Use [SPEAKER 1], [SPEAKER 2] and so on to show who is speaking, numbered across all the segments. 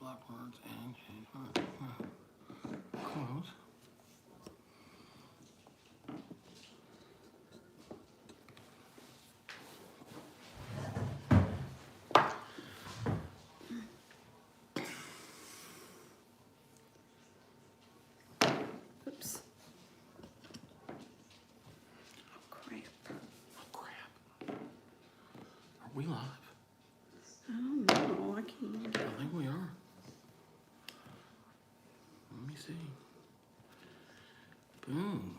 [SPEAKER 1] Blackbirds and close.
[SPEAKER 2] Oops. Oh, crap.
[SPEAKER 1] Oh, crap. Are we live?
[SPEAKER 2] I don't know. I can't.
[SPEAKER 1] I think we are. Let me see. Boom.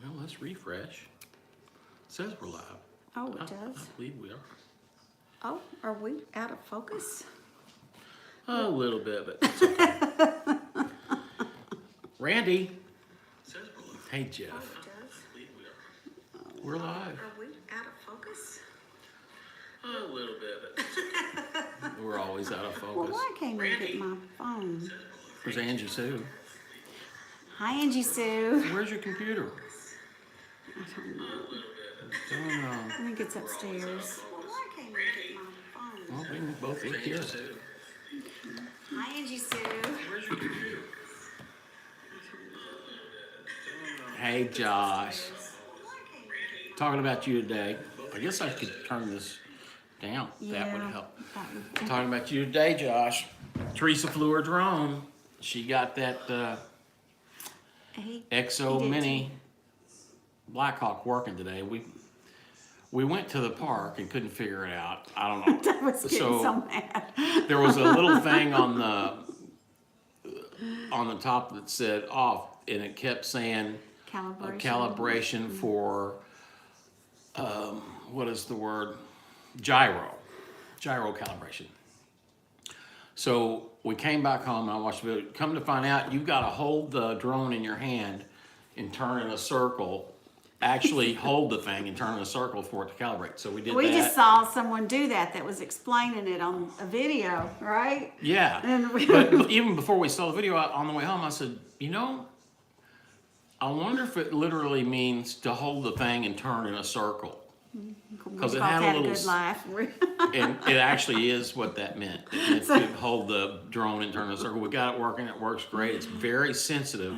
[SPEAKER 1] Well, let's refresh. It says we're live.
[SPEAKER 2] Oh, it
[SPEAKER 1] I
[SPEAKER 2] does?
[SPEAKER 1] believe we are.
[SPEAKER 2] Oh, are we out of focus?
[SPEAKER 1] A little bit, but it's okay. Randy. Hey, Jeff.
[SPEAKER 2] Oh, it does?
[SPEAKER 1] We're live.
[SPEAKER 2] Are we out of focus?
[SPEAKER 1] A little bit, but we're always out of
[SPEAKER 2] Well,
[SPEAKER 1] focus.
[SPEAKER 2] I can't even get my phone.
[SPEAKER 1] There's Angie Sue.
[SPEAKER 2] Hi, Angie Sue.
[SPEAKER 1] Where's your computer?
[SPEAKER 2] I don't know.
[SPEAKER 1] Don't know.
[SPEAKER 2] I think it's upstairs. Well, I can't even get my phone.
[SPEAKER 1] Well, we can both look here.
[SPEAKER 2] Hi, Angie Sue.
[SPEAKER 1] Where's your computer? Hey, Josh. Talking about you today. I guess I could turn this down. That would help. Talking about you today, Josh. Teresa flew her drone. She got that XO Mini Blackhawk working today. We went to the park and couldn't figure it out. I don't know.
[SPEAKER 2] I was getting so mad.
[SPEAKER 1] There was a little thing on the top that said off, and it kept saying calibration for what is the word? Gyro calibration. So we came back home and I watched the video. Come to find out, you've got to hold the drone in your hand and turn in a circle. Actually hold the thing and turn in a circle for it to calibrate. So we did that.
[SPEAKER 2] We just saw someone do that was explaining it on a video, right?
[SPEAKER 1] Yeah. But even before we saw the video on the way home, I said, you know, I wonder if it literally means to hold the thing and turn in a circle. Because it had a little
[SPEAKER 2] good laugh.
[SPEAKER 1] And it actually is what that meant. It meant to hold the drone and turn in a circle. We got it working. It works great. It's very sensitive.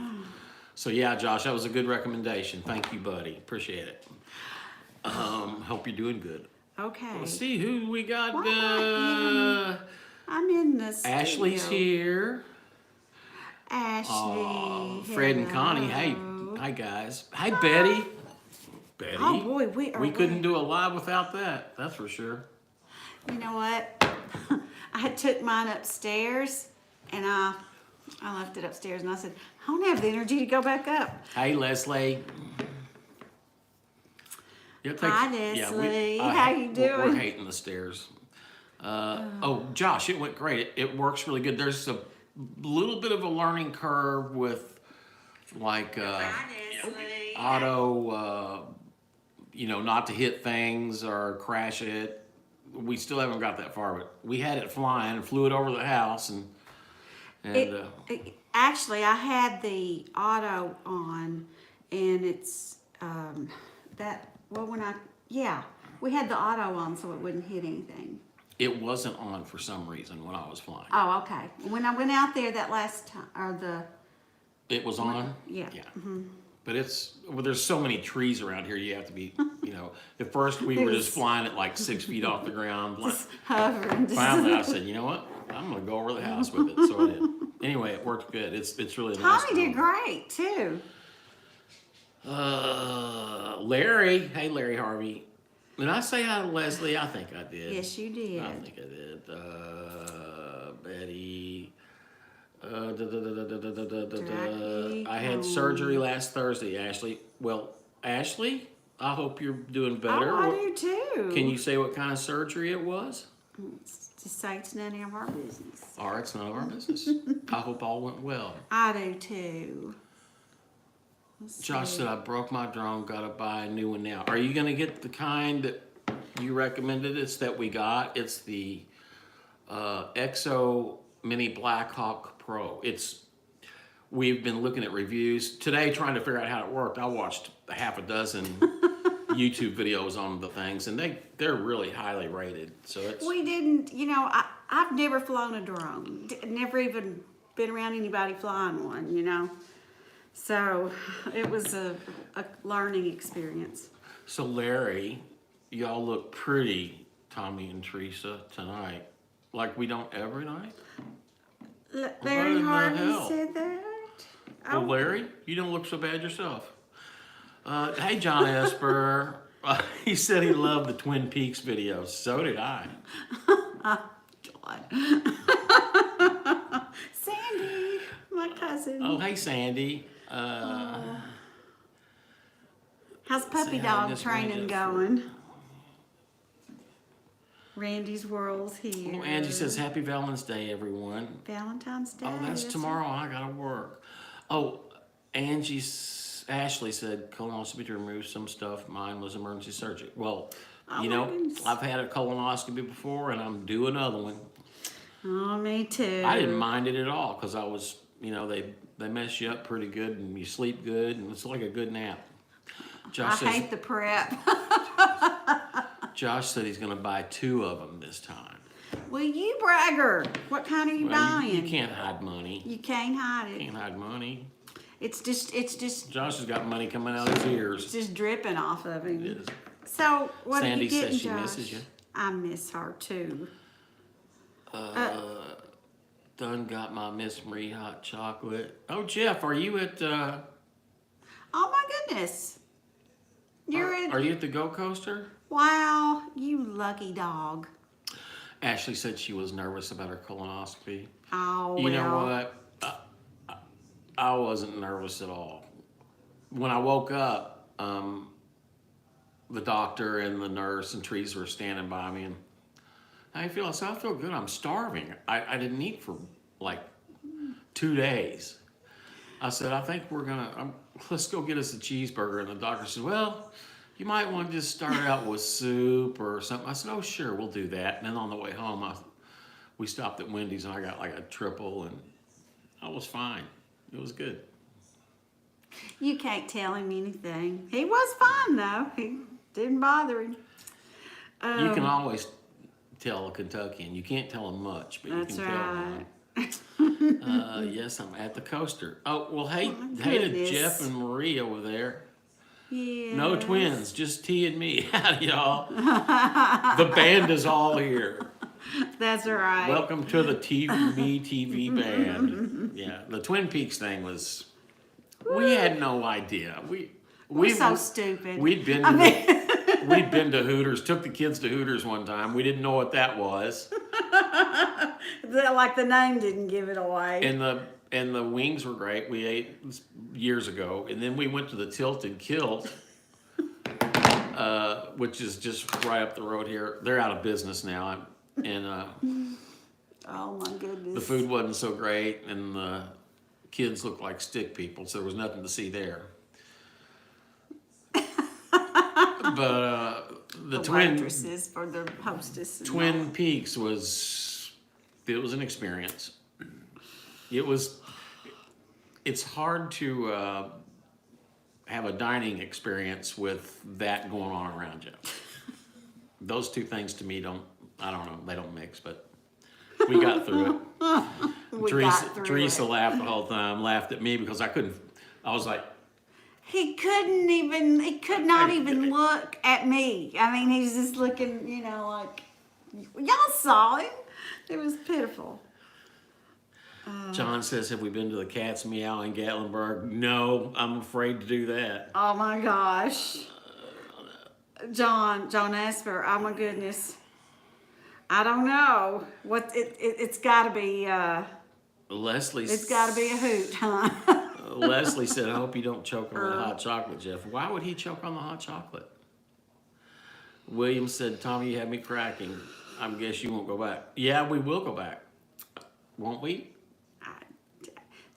[SPEAKER 1] So yeah, Josh, that was a good recommendation. Thank you, buddy. Appreciate it. Hope you're doing good.
[SPEAKER 2] Okay.
[SPEAKER 1] Let's see who we got.
[SPEAKER 2] I'm in the studio.
[SPEAKER 1] Ashley's here.
[SPEAKER 2] Ashley.
[SPEAKER 1] Fred and Connie. Hey, hi guys. Hi, Betty. Betty.
[SPEAKER 2] Oh boy, we
[SPEAKER 1] couldn't do a live without that. That's for sure.
[SPEAKER 2] You know what? I took mine upstairs and I left it upstairs and I said, I don't have the energy to go back up.
[SPEAKER 1] Hey, Leslie.
[SPEAKER 2] Hi, Leslie. How you doing?
[SPEAKER 1] We're hating the stairs. Oh, Josh, it went great. It works really good. There's a little bit of a learning curve with like auto, not to hit things or crash it. We still haven't got that far, but we had it flying and flew it over the house
[SPEAKER 2] actually, I had the auto on, and it's we had the auto on so it wouldn't hit anything.
[SPEAKER 1] It wasn't on for some reason when I was flying.
[SPEAKER 2] Oh, okay. When I went out there that last time,
[SPEAKER 1] it was on?
[SPEAKER 2] Yeah.
[SPEAKER 1] Yeah. Mm-hmm. But there's so many trees around here, you have to be, at first we were just flying at like 6 feet off the ground.
[SPEAKER 2] Just hovering.
[SPEAKER 1] Finally, I said, you know what? I'm going to go over the house with it. So I did. Anyway, it worked good. It's really nice.
[SPEAKER 2] Tommy did great, too.
[SPEAKER 1] Larry. Hey, Larry Harvey. Did I say hi to Leslie? I think I did.
[SPEAKER 2] Yes, you did.
[SPEAKER 1] I think I did. Betty. I had surgery last Thursday, Ashley. Well, Ashley, I hope you're doing better.
[SPEAKER 2] Oh, I do too.
[SPEAKER 1] Can you say what kind of surgery it was?
[SPEAKER 2] Just say it's none of our business.
[SPEAKER 1] All right, it's none of our business. I hope all went well.
[SPEAKER 2] I do too.
[SPEAKER 1] Josh said I broke my drone, gotta buy a new one now. Are you gonna get the kind that you recommended? It's that we got. It's the XO Mini Blackhawk Pro. We've been looking at reviews today, trying to figure out how it worked. I watched half a dozen YouTube videos on the things, and they're really highly rated. So it's
[SPEAKER 2] We didn't, I've never flown a drone. Never even been around anybody flying one. So it was a learning experience.
[SPEAKER 1] so Larry, y'all look pretty, Tommy and Teresa, tonight. Like we don't every night.
[SPEAKER 2] Larry
[SPEAKER 1] in the
[SPEAKER 2] Harvey
[SPEAKER 1] hell?
[SPEAKER 2] said that.
[SPEAKER 1] Well, Larry, you don't look so bad yourself. Hey, John Esper. He said he loved the Twin Peaks videos. So did I.
[SPEAKER 2] God. Sandy, my cousin.
[SPEAKER 1] Oh, hey, Sandy.
[SPEAKER 2] How's puppy
[SPEAKER 1] see how
[SPEAKER 2] dog
[SPEAKER 1] this
[SPEAKER 2] training
[SPEAKER 1] ranges
[SPEAKER 2] going? Randy's World's here.
[SPEAKER 1] Oh, Angie says, Happy Valentine's Day, everyone.
[SPEAKER 2] Valentine's Day.
[SPEAKER 1] Oh, that's tomorrow. I gotta work. Oh, Ashley said colonoscopy to remove some stuff. Mine was emergency surgery. Well,
[SPEAKER 2] Oh,
[SPEAKER 1] you
[SPEAKER 2] my
[SPEAKER 1] know,
[SPEAKER 2] goodness.
[SPEAKER 1] I've had a colonoscopy before, and I'm due another one.
[SPEAKER 2] Oh, me too.
[SPEAKER 1] I didn't mind it at all because I was, they mess you up pretty good, and you sleep good, and it's like a good nap.
[SPEAKER 2] I hate the prep.
[SPEAKER 1] Josh said he's gonna buy 2 of them this time.
[SPEAKER 2] Well, you bragger. What kind are you
[SPEAKER 1] Well,
[SPEAKER 2] buying?
[SPEAKER 1] you can't hide money.
[SPEAKER 2] You can't hide
[SPEAKER 1] You
[SPEAKER 2] it.
[SPEAKER 1] can't hide money.
[SPEAKER 2] It's just
[SPEAKER 1] Josh has got money coming out of his ears.
[SPEAKER 2] dripping off of him.
[SPEAKER 1] It is.
[SPEAKER 2] So what are
[SPEAKER 1] Sandy
[SPEAKER 2] you getting,
[SPEAKER 1] says she
[SPEAKER 2] Josh?
[SPEAKER 1] misses you.
[SPEAKER 2] I miss her too.
[SPEAKER 1] Done got my Miss Marie hot chocolate. Oh, Jeff, are you at?
[SPEAKER 2] Oh my goodness.
[SPEAKER 1] Are you at the Go Coaster?
[SPEAKER 2] Wow, you lucky dog.
[SPEAKER 1] Ashley said she was nervous about her colonoscopy.
[SPEAKER 2] Oh,
[SPEAKER 1] You know
[SPEAKER 2] well.
[SPEAKER 1] what? I wasn't nervous at all. When I woke up, the doctor and the nurse and Teresa were standing by me, and how you feel? I said, I feel good. I'm starving. I didn't eat for like 2 days. I said, I think we're gonna, let's go get us a cheeseburger. And the doctor said, well, you might want to just start out with soup or something. I said, oh, sure, we'll do that. And then on the way home, we stopped at Wendy's, and I got like a triple, and I was fine. It was good.
[SPEAKER 2] You can't tell him anything. He was fine though. He didn't bother him.
[SPEAKER 1] You can always tell a Kentuckian. You can't tell them much, but
[SPEAKER 2] That's
[SPEAKER 1] you can
[SPEAKER 2] right.
[SPEAKER 1] tell them. Yes, I'm at the coaster. Oh, well, hey
[SPEAKER 2] my
[SPEAKER 1] to
[SPEAKER 2] goodness.
[SPEAKER 1] Jeff and Marie over there.
[SPEAKER 2] Yeah.
[SPEAKER 1] No twins, just T&Me. Howdy, y'all. The band is all here.
[SPEAKER 2] That's right.
[SPEAKER 1] Welcome to the T&Me TV band. Yeah, the Twin Peaks thing was, we had no idea.
[SPEAKER 2] We're so stupid.
[SPEAKER 1] We'd been to Hooters, took the kids to Hooters one time. We didn't know what that was.
[SPEAKER 2] Like the name didn't give it away.
[SPEAKER 1] And the wings were great. We ate years ago. And then we went to the Tilted Kilt, which is just right up the road here. They're out of business now. And
[SPEAKER 2] Oh my goodness.
[SPEAKER 1] the food wasn't so great, and the kids looked like stick people, so there was nothing to see there. But the
[SPEAKER 2] waitresses for the hostess. And
[SPEAKER 1] Twin Peaks was an experience. It's hard to have a dining experience with that going on around you. Those two things to me I don't know, they don't mix, but we got through it. Teresa laughed the whole time, laughed at me because I was like,
[SPEAKER 2] He could not even look at me. I mean, he's just looking, like, y'all saw him. It was pitiful.
[SPEAKER 1] John says, have we been to the Cat's Meow in Gatlinburg? No, I'm afraid to do that.
[SPEAKER 2] Oh my gosh. John Esper, oh my goodness. I don't know. It's gotta be, it's gotta be a hoot, huh?
[SPEAKER 1] Leslie said, I hope you don't choke on the hot chocolate, Jeff. Why would he choke on the hot chocolate? William said, Tommy, you had me cracking. I guess you won't go back. Yeah, we will go back. Won't we?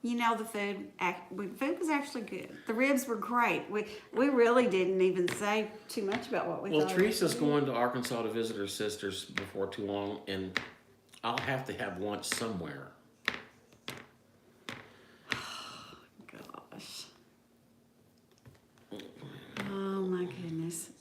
[SPEAKER 2] The food was actually good. The ribs were great. We really didn't even say too much about what we
[SPEAKER 1] Well,
[SPEAKER 2] thought.
[SPEAKER 1] Teresa's going to Arkansas to visit her sisters before too long, and I'll have to have lunch somewhere.
[SPEAKER 2] Gosh. Oh my goodness.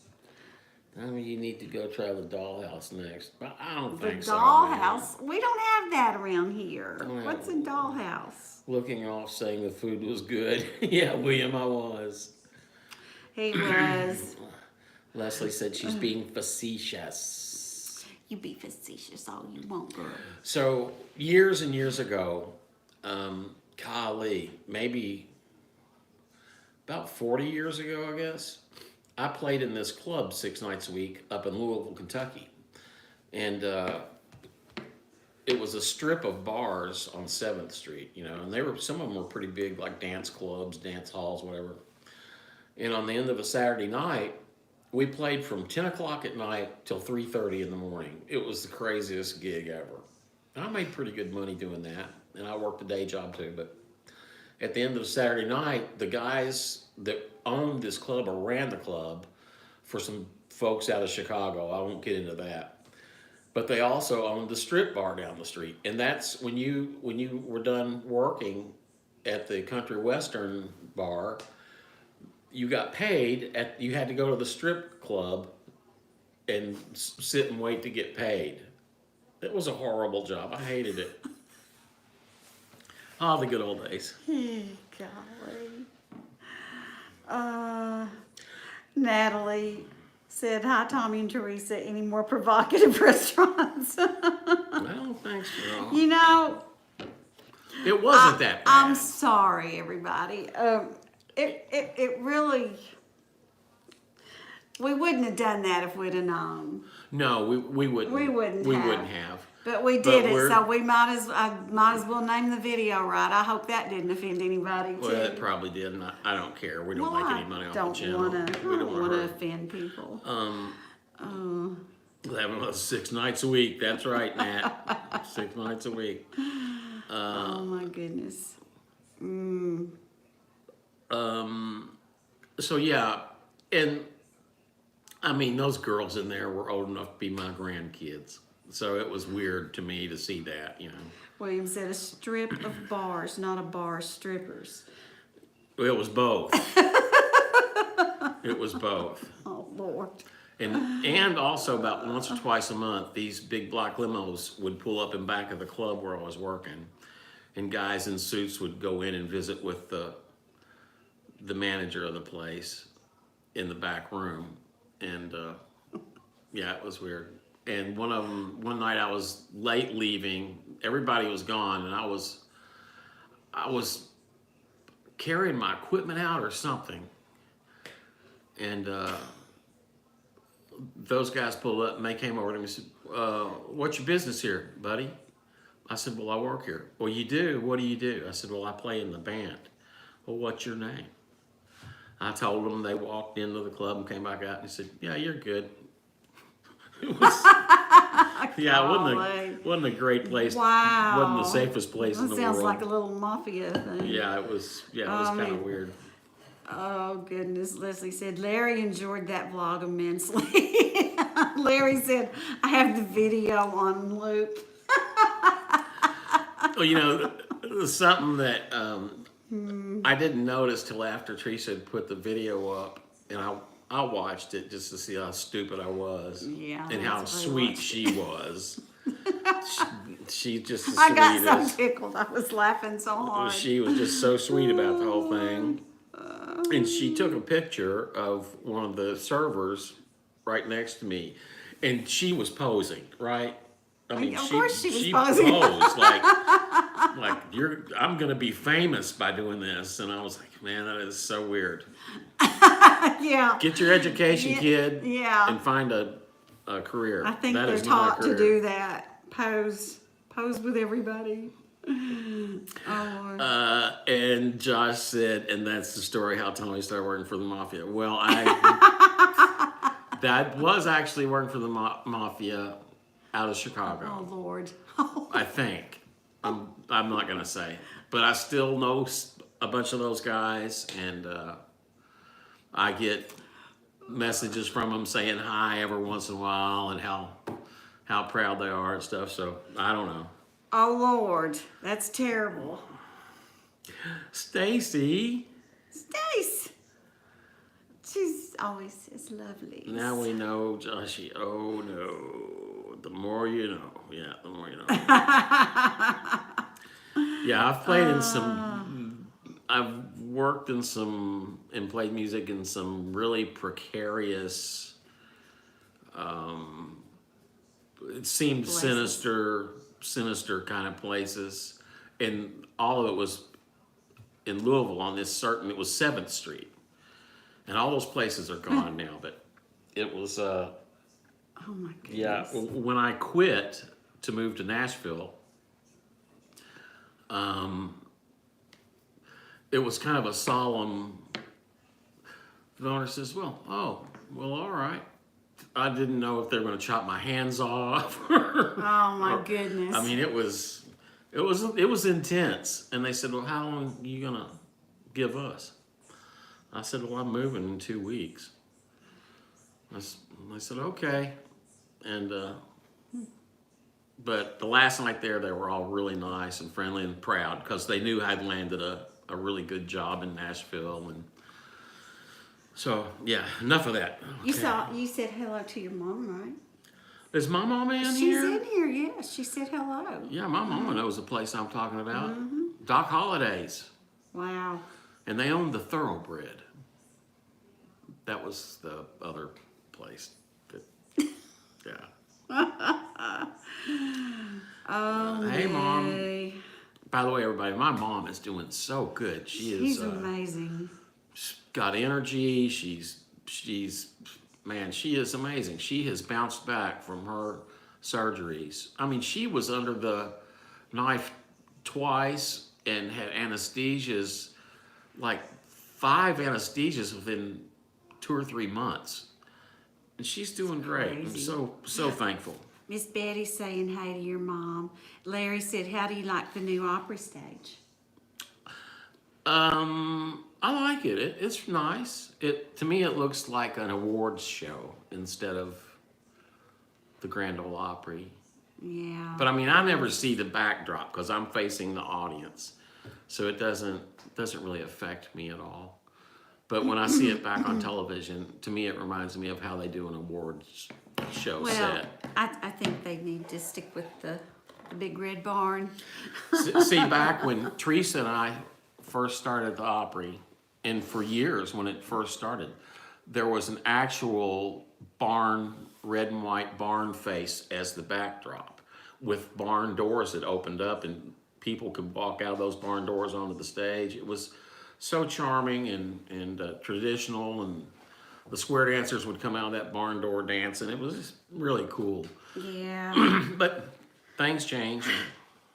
[SPEAKER 1] I mean, you need to go try the dollhouse next. But I don't
[SPEAKER 2] The
[SPEAKER 1] think so.
[SPEAKER 2] dollhouse? We don't have that around here.
[SPEAKER 1] Well,
[SPEAKER 2] What's a dollhouse?
[SPEAKER 1] Looking off saying the food was good. Yeah, William, I was.
[SPEAKER 2] He was.
[SPEAKER 1] Leslie said she's being facetious.
[SPEAKER 2] You be facetious all you want, girl.
[SPEAKER 1] So, years and years ago, golly, maybe about 40 years ago, I guess, I played in this club 6 nights a week up in Louisville, Kentucky. And it was a strip of bars on 7th Street, you know, and some of them were pretty big, like dance clubs, dance halls, whatever. And on the end of a Saturday night, we played from 10 o'clock at night till 3:30 in the morning. It was the craziest gig ever. And I made pretty good money doing that, and I worked a day job too. But at the end of Saturday night, the guys that owned this club or ran the club for some folks out of Chicago, I won't get into that, but they also owned the strip bar down the street. And that's when you were done working at the Country Western bar, you got paid you had to go to the strip club and sit and wait to get paid. It was a horrible job. I hated it. Oh, the good old days.
[SPEAKER 2] Golly. Natalie said, hi, Tommy and Teresa. Any more provocative restaurants?
[SPEAKER 1] I don't think so.
[SPEAKER 2] You know,
[SPEAKER 1] It wasn't that bad.
[SPEAKER 2] I'm sorry, everybody. It really, we wouldn't have done that if we'd have known.
[SPEAKER 1] No, we wouldn't.
[SPEAKER 2] We wouldn't have. But we did it, so I might as well name the video right. I hope that didn't offend anybody too.
[SPEAKER 1] Well, it probably did, and I don't care. We don't make any money off the channel.
[SPEAKER 2] I don't want to offend people.
[SPEAKER 1] 6 nights a week. That's right, Nat. 6 nights a week.
[SPEAKER 2] Oh my goodness.
[SPEAKER 1] So yeah, and I mean those girls in there were old enough to be my grandkids. So it was weird to me to see that, you know.
[SPEAKER 2] William said a strip of bars, not a bar, strippers.
[SPEAKER 1] It was both. It was both.
[SPEAKER 2] Oh, Lord.
[SPEAKER 1] And also about once or twice a month, these big black limos would pull up in back of the club where I was working. And guys in suits would go in and visit with the manager of the place in the back room. And yeah, it was weird. And one night I was late leaving. Everybody was gone, and I was carrying my equipment out or something. And those guys pulled up, and they came over to me and said, what's your business here, buddy? I said, well, I work here. Well, you do? What do you do? I said, well, I play in the band. Well, what's your name? I told them. They walked into the club and came back out, and he said, yeah, you're good. It was, yeah, it wasn't a great place.
[SPEAKER 2] Wow.
[SPEAKER 1] It wasn't the safest place in the world.
[SPEAKER 2] That sounds like a little mafia thing.
[SPEAKER 1] Yeah, it was kind of weird.
[SPEAKER 2] Oh, goodness. Leslie said, Larry enjoyed that vlog immensely. Larry said, I have the video on loop.
[SPEAKER 1] Well, you know, something that I didn't notice till after Teresa had put the video up, and I watched it just to see how stupid I was.
[SPEAKER 2] Yeah.
[SPEAKER 1] And how sweet she was. She just the
[SPEAKER 2] I got
[SPEAKER 1] sweetest.
[SPEAKER 2] so tickled. I was laughing so hard.
[SPEAKER 1] She was just so sweet about the whole thing. And she took a picture of one of the servers right next to me. And she was posing, right? I mean,
[SPEAKER 2] of course she was posing.
[SPEAKER 1] Posed like I'm gonna be famous by doing this. And I was like, man, that is so weird.
[SPEAKER 2] Yeah.
[SPEAKER 1] Get your education, kid.
[SPEAKER 2] Yeah.
[SPEAKER 1] And find a career.
[SPEAKER 2] I think
[SPEAKER 1] that
[SPEAKER 2] they're
[SPEAKER 1] is not a
[SPEAKER 2] taught to
[SPEAKER 1] career.
[SPEAKER 2] do that. Pose with everybody. Oh.
[SPEAKER 1] And Josh said, and that's the story how Tommy started working for the mafia. Well, that was actually working for the mafia out of Chicago.
[SPEAKER 2] Oh, Lord.
[SPEAKER 1] I think. I'm not gonna say, but I still know a bunch of those guys, and I get messages from them saying hi every once in a while and how proud they are and stuff. So I don't know.
[SPEAKER 2] Oh, Lord. That's terrible.
[SPEAKER 1] Stacy.
[SPEAKER 2] Stace. She's always says lovely.
[SPEAKER 1] Now we know, Joshy. Oh no. The more you know. Yeah, the more you know. Yeah, I've played in some. I've worked in some and played music in some really precarious. It seemed
[SPEAKER 2] Places.
[SPEAKER 1] sinister kind of places, and all of it was in Louisville on this certain. It was 7th Street, and all those places are gone now. But it was.
[SPEAKER 2] Oh my goodness.
[SPEAKER 1] Yeah, when I quit to move to Nashville, it was kind of a solemn. The owner says, "Well, all right." I didn't know if they were going to chop my hands off.
[SPEAKER 2] Oh my goodness.
[SPEAKER 1] I mean, it was intense. And they said, "Well, how long are you gonna give us?" I said, "Well, I'm moving in 2 weeks." I said, "Okay," and but the last night there, they were all really nice and friendly and proud because they knew I'd landed a really good job in Nashville, and so yeah, enough of that.
[SPEAKER 2] You
[SPEAKER 1] Okay.
[SPEAKER 2] you said hello to your mom, right?
[SPEAKER 1] Is my mama in
[SPEAKER 2] She's
[SPEAKER 1] here?
[SPEAKER 2] in here, yes. She said hello.
[SPEAKER 1] Yeah, my mama knows the place I'm talking about. Doc Holliday's.
[SPEAKER 2] Wow.
[SPEAKER 1] And they owned the Thoroughbred. That was the other place. That, yeah.
[SPEAKER 2] Oh,
[SPEAKER 1] Hey, Mom.
[SPEAKER 2] May.
[SPEAKER 1] By the way, everybody, my mom is doing so good.
[SPEAKER 2] She's amazing.
[SPEAKER 1] She's got energy. She's man, she is amazing. She has bounced back from her surgeries. I mean, she was under the knife twice and had anesthesias, like 5 anesthesias within 2 or 3 months. And she's doing great. I'm
[SPEAKER 2] crazy.
[SPEAKER 1] so thankful.
[SPEAKER 2] Miss Betty's saying hey to your mom. Larry said, how do you like the new Opry stage?
[SPEAKER 1] I like it. It's nice. To me it looks like an awards show instead of the Grand Ole Opry.
[SPEAKER 2] Yeah.
[SPEAKER 1] But I mean, I never see the backdrop because I'm facing the audience, so it doesn't really affect me at all. But when I see it back on television, to me it reminds me of how they do an awards show
[SPEAKER 2] Well,
[SPEAKER 1] set.
[SPEAKER 2] I think they need to stick with the big red barn.
[SPEAKER 1] See, back when Teresa and I first started the Opry, and for years when it first started, there was an actual barn, red and white barn face as the backdrop, with barn doors that opened up and people could walk out of those barn doors onto the stage. It was so charming and traditional, and the square dancers would come out of that barn door dancing. It was just really cool.
[SPEAKER 2] Yeah.
[SPEAKER 1] But things change. And,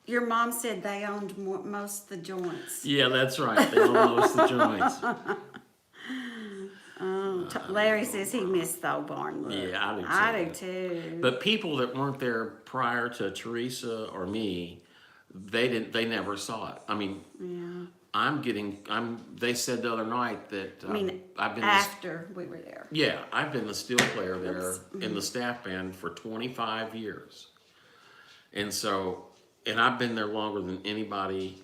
[SPEAKER 2] Your mom said they owned most of the joints.
[SPEAKER 1] yeah, that's right. They own most of the joints.
[SPEAKER 2] Larry says he missed the old barn look.
[SPEAKER 1] Yeah, I do too.
[SPEAKER 2] I do too.
[SPEAKER 1] But people that weren't there prior to Teresa or me, they never saw it. I mean,
[SPEAKER 2] Yeah.
[SPEAKER 1] they said the other night that
[SPEAKER 2] I mean,
[SPEAKER 1] I've been
[SPEAKER 2] after we were there.
[SPEAKER 1] I've been the steel player there in the staff band for 25 years. And so, and I've been there longer than anybody,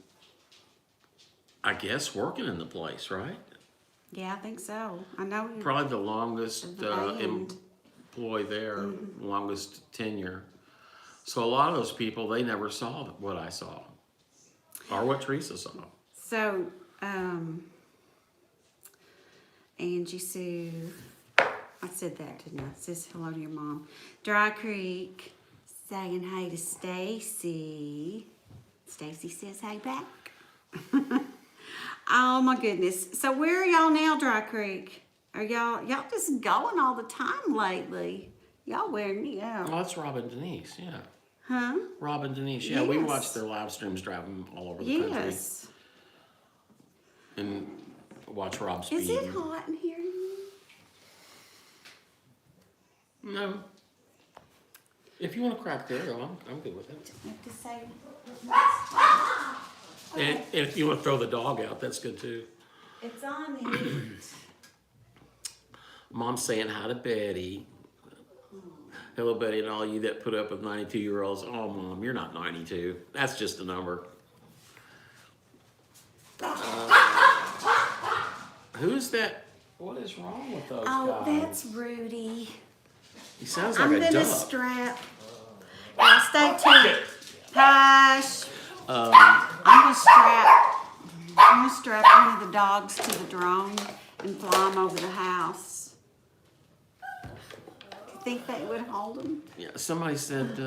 [SPEAKER 1] I guess, working in the place, right?
[SPEAKER 2] Yeah, I think so. I know.
[SPEAKER 1] Probably the longest
[SPEAKER 2] The band.
[SPEAKER 1] employee there, longest tenure. So a lot of those people, they never saw what I saw or what Teresa saw.
[SPEAKER 2] So, Angie Sue, I said that, didn't I? Says hello to your mom. Dry Creek, saying hey to Stacy. Stacy says hey back. Oh my goodness. So where are y'all now, Dry Creek? Are y'all just going all the time lately? Y'all wearing me out.
[SPEAKER 1] Oh, that's Rob and Denise, yeah.
[SPEAKER 2] Huh?
[SPEAKER 1] Rob and Denise, yeah. We
[SPEAKER 2] Yes.
[SPEAKER 1] watch their live streams driving all over the country.
[SPEAKER 2] Yes.
[SPEAKER 1] And watch Rob speed.
[SPEAKER 2] Is it hot in here?
[SPEAKER 1] No. If you want to crack there, I'm good with it.
[SPEAKER 2] I have to say.
[SPEAKER 1] And if you want to throw the dog out, that's good too.
[SPEAKER 2] It's on the heat.
[SPEAKER 1] Mom's saying hi to Betty. Hello, Betty, and all you that put up with 92-year-olds. Oh, Mom, you're not 92. That's just a number. Who's that What is wrong with those
[SPEAKER 2] Oh,
[SPEAKER 1] guys?
[SPEAKER 2] that's Rudy.
[SPEAKER 1] He sounds like
[SPEAKER 2] I'm
[SPEAKER 1] a
[SPEAKER 2] gonna
[SPEAKER 1] duck.
[SPEAKER 2] strap. Yeah, stay tuned. Hush.
[SPEAKER 1] Um,
[SPEAKER 2] I'm gonna strap one of the dogs to the drone and fly them over the house. Do you think they would hold them?
[SPEAKER 1] yeah, somebody said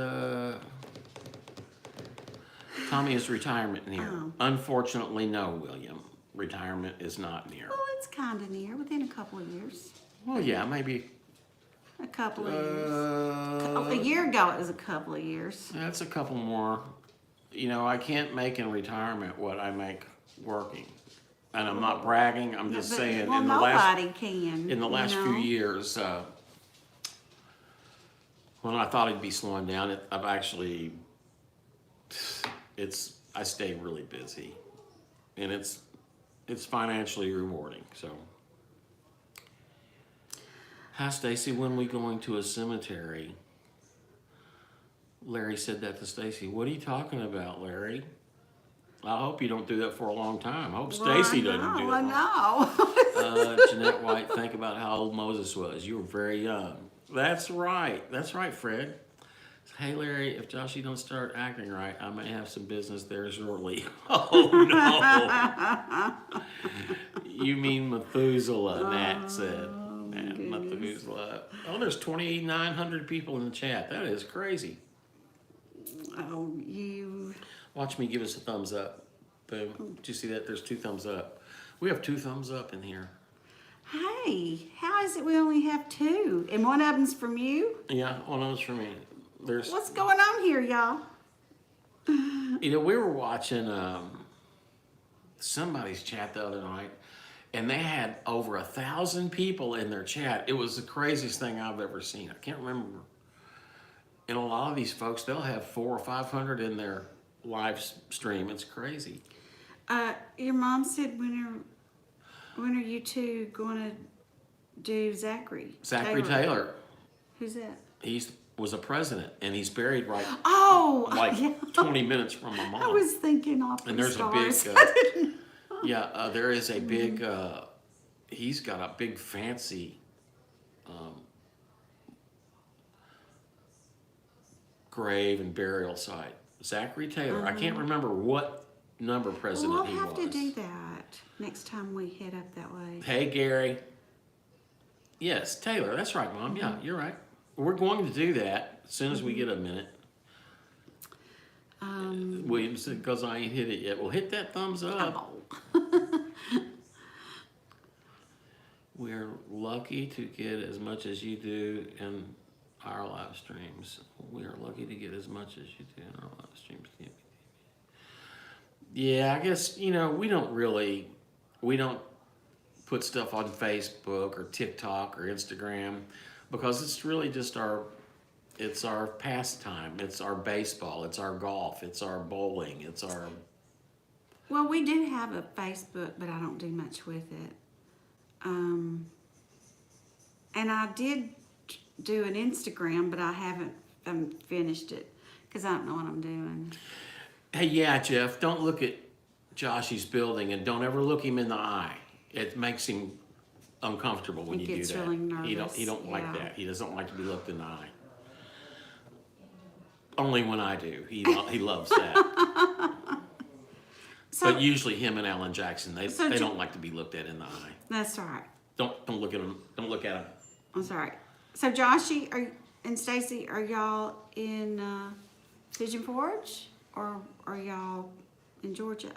[SPEAKER 1] Tommy is retirement near.
[SPEAKER 2] Oh.
[SPEAKER 1] Unfortunately, no, William. Retirement is not near.
[SPEAKER 2] Well, it's kind of near, within a couple of years.
[SPEAKER 1] Well, yeah, maybe.
[SPEAKER 2] A couple of years. A year ago, it was a couple of years.
[SPEAKER 1] That's a couple more. You know, I can't make in retirement what I make working. And I'm not bragging, I'm just
[SPEAKER 2] But-
[SPEAKER 1] saying
[SPEAKER 2] well,
[SPEAKER 1] in the
[SPEAKER 2] nobody can.
[SPEAKER 1] in the
[SPEAKER 2] you
[SPEAKER 1] last
[SPEAKER 2] know?
[SPEAKER 1] few years, when I thought it'd be slowing down, I've actually, I stay really busy. And it's financially rewarding, so. Hi, Stacy, when we going to a cemetery? Larry said that to Stacy. What are you talking about, Larry? I hope you don't do that for a long time. I hope Stacy doesn't do that.
[SPEAKER 2] I know.
[SPEAKER 1] Jeanette White, think about how old Moses was. You were very young. That's right. That's right, Fred. Hey, Larry, if Joshy don't start acting right, I may have some business there shortly. Oh, no. You mean Methuselah, Nat said. Nat Methuselah. Oh, there's 2,900 people in the chat. That is crazy.
[SPEAKER 2] Oh, you.
[SPEAKER 1] Watch me give us a thumbs up. Boom. Did you see that? There's 2 thumbs up. We have 2 thumbs up in here.
[SPEAKER 2] Hey, how is it we only have 2? And one of them's from you?
[SPEAKER 1] Yeah, one of them's for me. There's,
[SPEAKER 2] What's going on here, y'all?
[SPEAKER 1] you know, we were watching somebody's chat the other night, and they had over 1,000 people in their chat. It was the craziest thing I've ever seen. I can't remember. And a lot of these folks, they'll have 400 or 500 in their live stream. It's crazy.
[SPEAKER 2] Your mom said when are you two going to do Zachary?
[SPEAKER 1] Zachary Taylor.
[SPEAKER 2] Who's that?
[SPEAKER 1] He was a president, and he's buried right
[SPEAKER 2] Oh, yeah.
[SPEAKER 1] 20 minutes from my mom.
[SPEAKER 2] I was thinking off
[SPEAKER 1] And
[SPEAKER 2] the
[SPEAKER 1] there's
[SPEAKER 2] stars.
[SPEAKER 1] a big, there is a big, he's got a big fancy grave and burial site. Zachary Taylor. I can't remember what number president
[SPEAKER 2] We'll
[SPEAKER 1] he
[SPEAKER 2] have
[SPEAKER 1] was.
[SPEAKER 2] to do that next time we head up that way.
[SPEAKER 1] Hey, Gary. Yes, Taylor. That's right, Mom. Yeah, you're right. We're going to do that as soon as we get a minute. William said, because I ain't hit it yet. Well, hit that thumbs up.
[SPEAKER 2] Oh.
[SPEAKER 1] We're lucky to get as much as you do in our live streams. We are lucky to get as much as you do in our live streams. Yeah, I guess, you know, we don't put stuff on Facebook or TikTok or Instagram because it's really just it's our pastime. It's our baseball. It's our golf. It's our bowling. It's our...
[SPEAKER 2] Well, we do have a Facebook, but I don't do much with it. And I did do an Instagram, but I haven't finished it because I don't know what I'm doing.
[SPEAKER 1] Hey, yeah, Jeff, don't look at Joshy's building and don't ever look him in the eye. It makes him uncomfortable when
[SPEAKER 2] He
[SPEAKER 1] you do
[SPEAKER 2] gets
[SPEAKER 1] that.
[SPEAKER 2] really nervous,
[SPEAKER 1] He don't like
[SPEAKER 2] yeah.
[SPEAKER 1] that. He doesn't like to be looked in the eye. Only when I do. He loves that.
[SPEAKER 2] So,
[SPEAKER 1] But usually him and Alan Jackson, they
[SPEAKER 2] So
[SPEAKER 1] don't like to be looked at in the eye.
[SPEAKER 2] that's all right.
[SPEAKER 1] Don't look at him. Don't look at him.
[SPEAKER 2] That's all right. So Joshy and Stacy, are y'all in Pigeon Forge or are y'all in Georgia?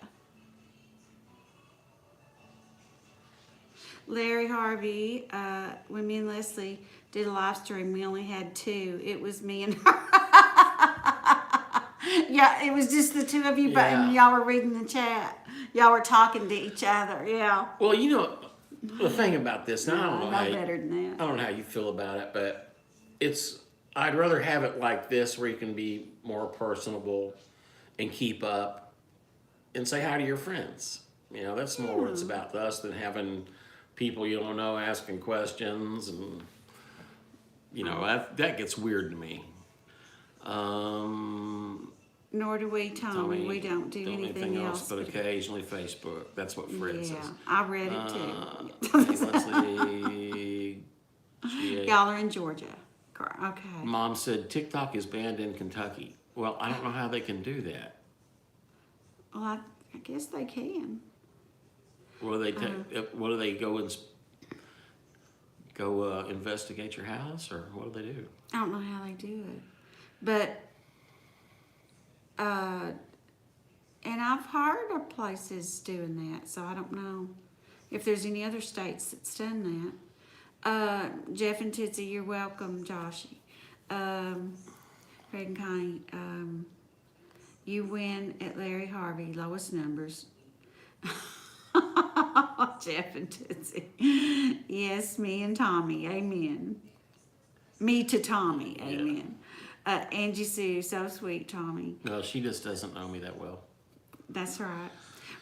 [SPEAKER 2] Larry Harvey, when me and Leslie did a live stream, we only had 2. It was me and her. Yeah, it was just the 2 of you, but and y'all were reading the chat. Y'all were talking to each other, yeah.
[SPEAKER 1] Well, you know, the thing about this, now I don't know
[SPEAKER 2] I know better than that.
[SPEAKER 1] I don't know how you feel about it, but I'd rather have it like this where you can be more personable and keep up and say hi to your friends. You know, that's more what it's about to us than having people you don't know asking questions and, you know, that gets weird to me.
[SPEAKER 2] Nor do we, Tommy. We don't do anything else.
[SPEAKER 1] but occasionally Facebook. That's what Fred
[SPEAKER 2] Yeah,
[SPEAKER 1] says.
[SPEAKER 2] I read it too.
[SPEAKER 1] Okay, let's see.
[SPEAKER 2] Y'all are in Georgia. Okay.
[SPEAKER 1] Mom said TikTok is banned in Kentucky. Well, I don't know how they can do that.
[SPEAKER 2] Well, I guess they can.
[SPEAKER 1] What do they what do they go and investigate your house, or what do they do?
[SPEAKER 2] I don't know how they do it, but and I've heard of places doing that, so I don't know if there's any other states that's done that. Jeff and Tootsie, you're welcome, Joshy. Fred and Connie, you win at Larry Harvey, lowest numbers. Jeff and Tootsie. Yes, me and Tommy, amen. Me to Tommy, amen. Angie Sue, so sweet, Tommy.
[SPEAKER 1] No, she just doesn't know me that well.
[SPEAKER 2] That's right.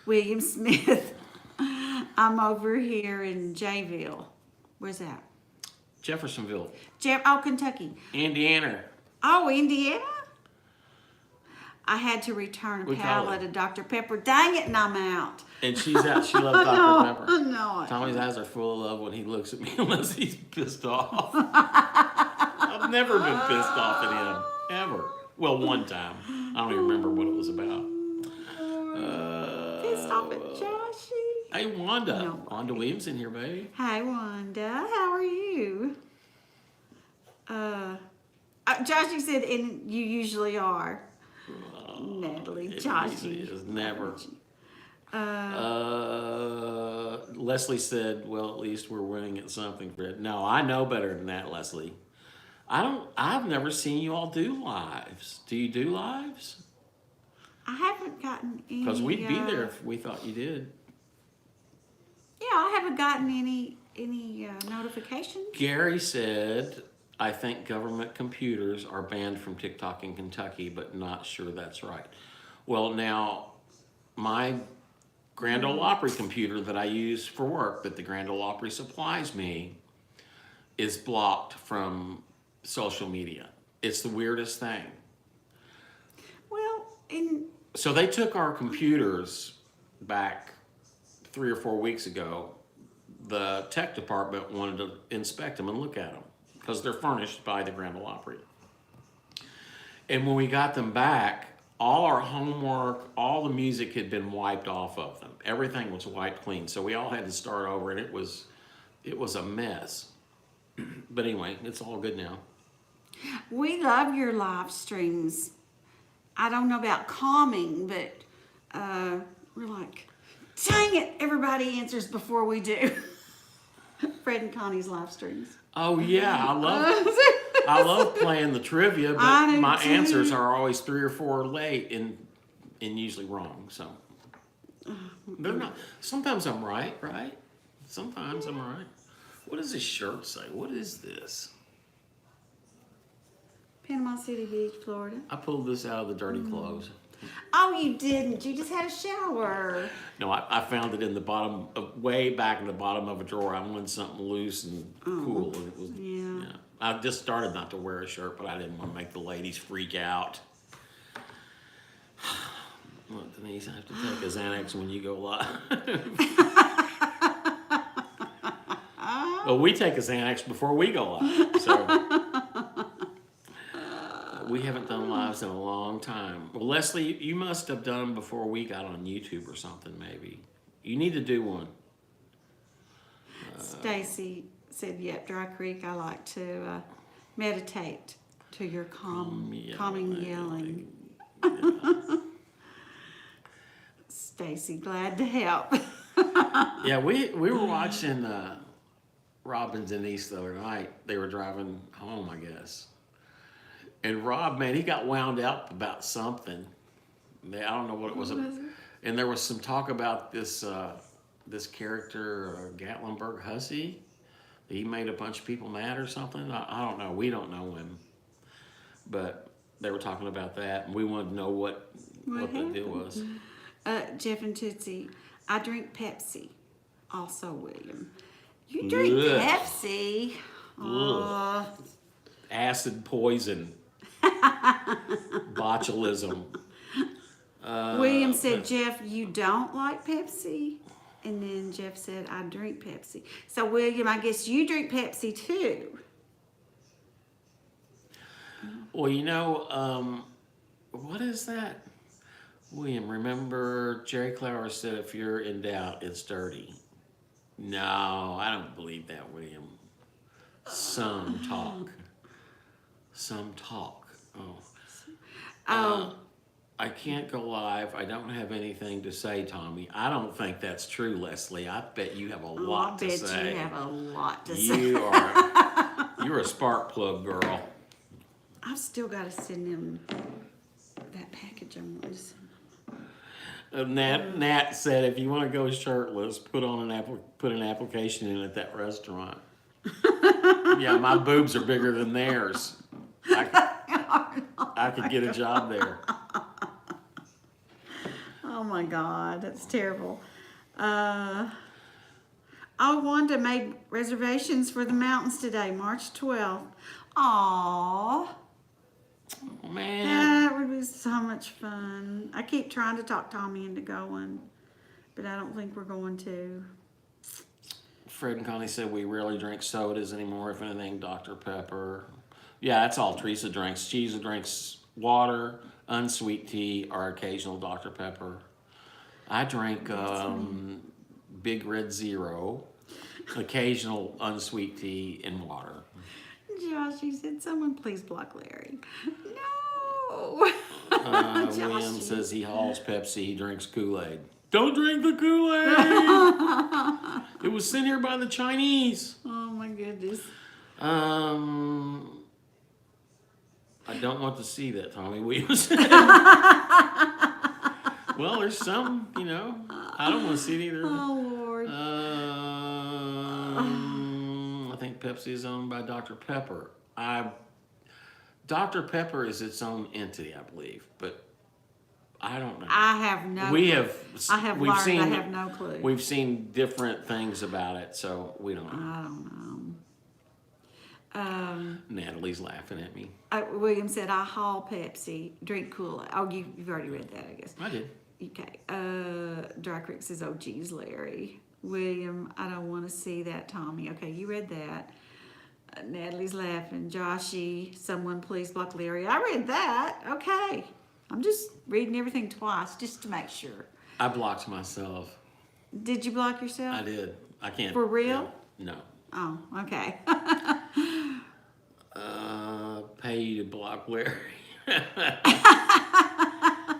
[SPEAKER 2] William Smith, I'm over here in Jayville. Where's that?
[SPEAKER 1] Jeffersonville.
[SPEAKER 2] Kentucky.
[SPEAKER 1] Indiana.
[SPEAKER 2] Oh, Indiana? I had to return a pallet of Dr. Pepper. Dang it, and I'm out.
[SPEAKER 1] And she's out. She loves Dr. Pepper.
[SPEAKER 2] No.
[SPEAKER 1] Tommy's eyes are full of love when he looks at me unless he's pissed off. I've never been pissed off at him. Ever. Well, one time. I don't even remember what it was about.
[SPEAKER 2] Pissed off at Joshy.
[SPEAKER 1] Hey, Wanda.
[SPEAKER 2] No.
[SPEAKER 1] Wanda Williams in here, baby.
[SPEAKER 2] Hi, Wanda. How are you? Joshy said, and you usually are. Natalie, Joshy.
[SPEAKER 1] Is never. Leslie said, well, at least we're winning at something, Fred. No, I know better than that, Leslie. I've never seen you all do lives. Do you do lives?
[SPEAKER 2] I haven't gotten any.
[SPEAKER 1] Because we'd be there if we thought you did.
[SPEAKER 2] Yeah, I haven't gotten any notifications.
[SPEAKER 1] Gary said, I think government computers are banned from TikTok in Kentucky, but not sure that's right. Well, now, my Grand Ole Opry computer that I use for work, that the Grand Ole Opry supplies me, is blocked from social media. It's the weirdest thing.
[SPEAKER 2] Well,
[SPEAKER 1] So they took our computers back 3 or 4 weeks ago. The tech department wanted to inspect them and look at them because they're furnished by the Grand Ole Opry. And when we got them back, all our homework, all the music had been wiped off of them. Everything was wiped clean. So we all had to start over, and it was a mess. But anyway, it's all good now.
[SPEAKER 2] we love your live streams. I don't know about calming, but we're like, dang it, everybody answers before we do. Fred and Connie's live streams.
[SPEAKER 1] Oh yeah, I love playing the trivia, but my answers are always 3 or 4 late and usually wrong. So they're not. Sometimes I'm right? Sometimes I'm right. What does this shirt say? What is this?
[SPEAKER 2] Panama City Beach, Florida.
[SPEAKER 1] I pulled this out of the dirty clothes.
[SPEAKER 2] Oh, you didn't. You just had a shower.
[SPEAKER 1] No, I found it in the bottom, way back in the bottom of a drawer. I wanted something loose and cool. And it was,
[SPEAKER 2] Yeah.
[SPEAKER 1] I just started not to wear a shirt, but I didn't want to make the ladies freak out. Well, Denise, I have to take a Xanax when you go live. Well, we take a Xanax before we go live, so we haven't done lives in a long time. Well, Leslie, you must have done them before we got on YouTube or something, maybe. You need to do one.
[SPEAKER 2] Stacy said, yep, Dry Creek, I like to meditate to your calming yelling. Stacy, glad to help.
[SPEAKER 1] Yeah, we were watching Robbins and East the other night. They were driving home, I guess. And Rob, man, he got wound up about something. I don't know what it was. And there was some talk about this character, Gatlinburg Hussey. He made a bunch of people mad or something. I don't know. We don't know him. But they were talking about that, and we wanted to know what the deal was.
[SPEAKER 2] Jeff and Tootsie, I drink Pepsi. Also, William. You drink
[SPEAKER 1] Ugh.
[SPEAKER 2] Pepsi?
[SPEAKER 1] Acid poison. Botulism.
[SPEAKER 2] William said,
[SPEAKER 1] but-
[SPEAKER 2] Jeff, you don't like Pepsi? And then Jeff said, I drink Pepsi. So, William, I guess you drink Pepsi too.
[SPEAKER 1] Well, what is that? William, remember Jerry Clower said, if you're in doubt, it's dirty. No, I don't believe that, William. Some talk. Some talk. Oh.
[SPEAKER 2] Oh,
[SPEAKER 1] I can't go live. I don't have anything to say, Tommy. I don't think that's true, Leslie. I bet you have a lot to
[SPEAKER 2] I bet
[SPEAKER 1] say.
[SPEAKER 2] you have a lot to say.
[SPEAKER 1] You're a spark plug girl.
[SPEAKER 2] I've still got to send them that package I want to send.
[SPEAKER 1] Nat said, if you want to go shirtless, put an application in at that restaurant. Yeah, my boobs are bigger than theirs. I could get a job there.
[SPEAKER 2] Oh my God, that's terrible. Wanda made reservations for the mountains today, March 12th. Aww.
[SPEAKER 1] Man.
[SPEAKER 2] That would be so much fun. I keep trying to talk Tommy into going, but I don't think we're going to.
[SPEAKER 1] Fred and Connie said we rarely drink sodas anymore, if anything, Dr. Pepper. Yeah, that's all Teresa drinks. Teresa drinks water, unsweet tea, or occasional Dr. Pepper. I drink Big Red Zero, occasional unsweet tea, and water.
[SPEAKER 2] Josh, he said, someone please block Larry. No.
[SPEAKER 1] William says he hauls Pepsi, he drinks Kool-Aid. Don't drink the Kool-Aid! It was sent here by the Chinese.
[SPEAKER 2] Oh my goodness.
[SPEAKER 1] I don't want to see that, Tommy Williams. Well, there's some, I don't want to see it either.
[SPEAKER 2] Oh Lord.
[SPEAKER 1] I think Pepsi is owned by Dr. Pepper. Dr. Pepper is its own entity, I believe, but I don't know.
[SPEAKER 2] I have no
[SPEAKER 1] We
[SPEAKER 2] clue.
[SPEAKER 1] have.
[SPEAKER 2] I have
[SPEAKER 1] we've
[SPEAKER 2] learned.
[SPEAKER 1] seen,
[SPEAKER 2] I have no clue.
[SPEAKER 1] We've seen different things about it, so we don't know.
[SPEAKER 2] I don't know.
[SPEAKER 1] Natalie's laughing at me.
[SPEAKER 2] William said, I haul Pepsi, drink Kool-Aid. Oh, you've already read that, I guess.
[SPEAKER 1] I did.
[SPEAKER 2] Okay. Dry Creek says, oh, geez, Larry. William, I don't want to see that, Tommy. Okay, you read that. Natalie's laughing. Joshy, someone please block Larry. I read that. Okay. I'm just reading everything twice just to make sure.
[SPEAKER 1] I blocked myself.
[SPEAKER 2] Did you block yourself?
[SPEAKER 1] I did. I can't.
[SPEAKER 2] For real?
[SPEAKER 1] No.
[SPEAKER 2] Oh, okay.
[SPEAKER 1] Pay you to block Larry.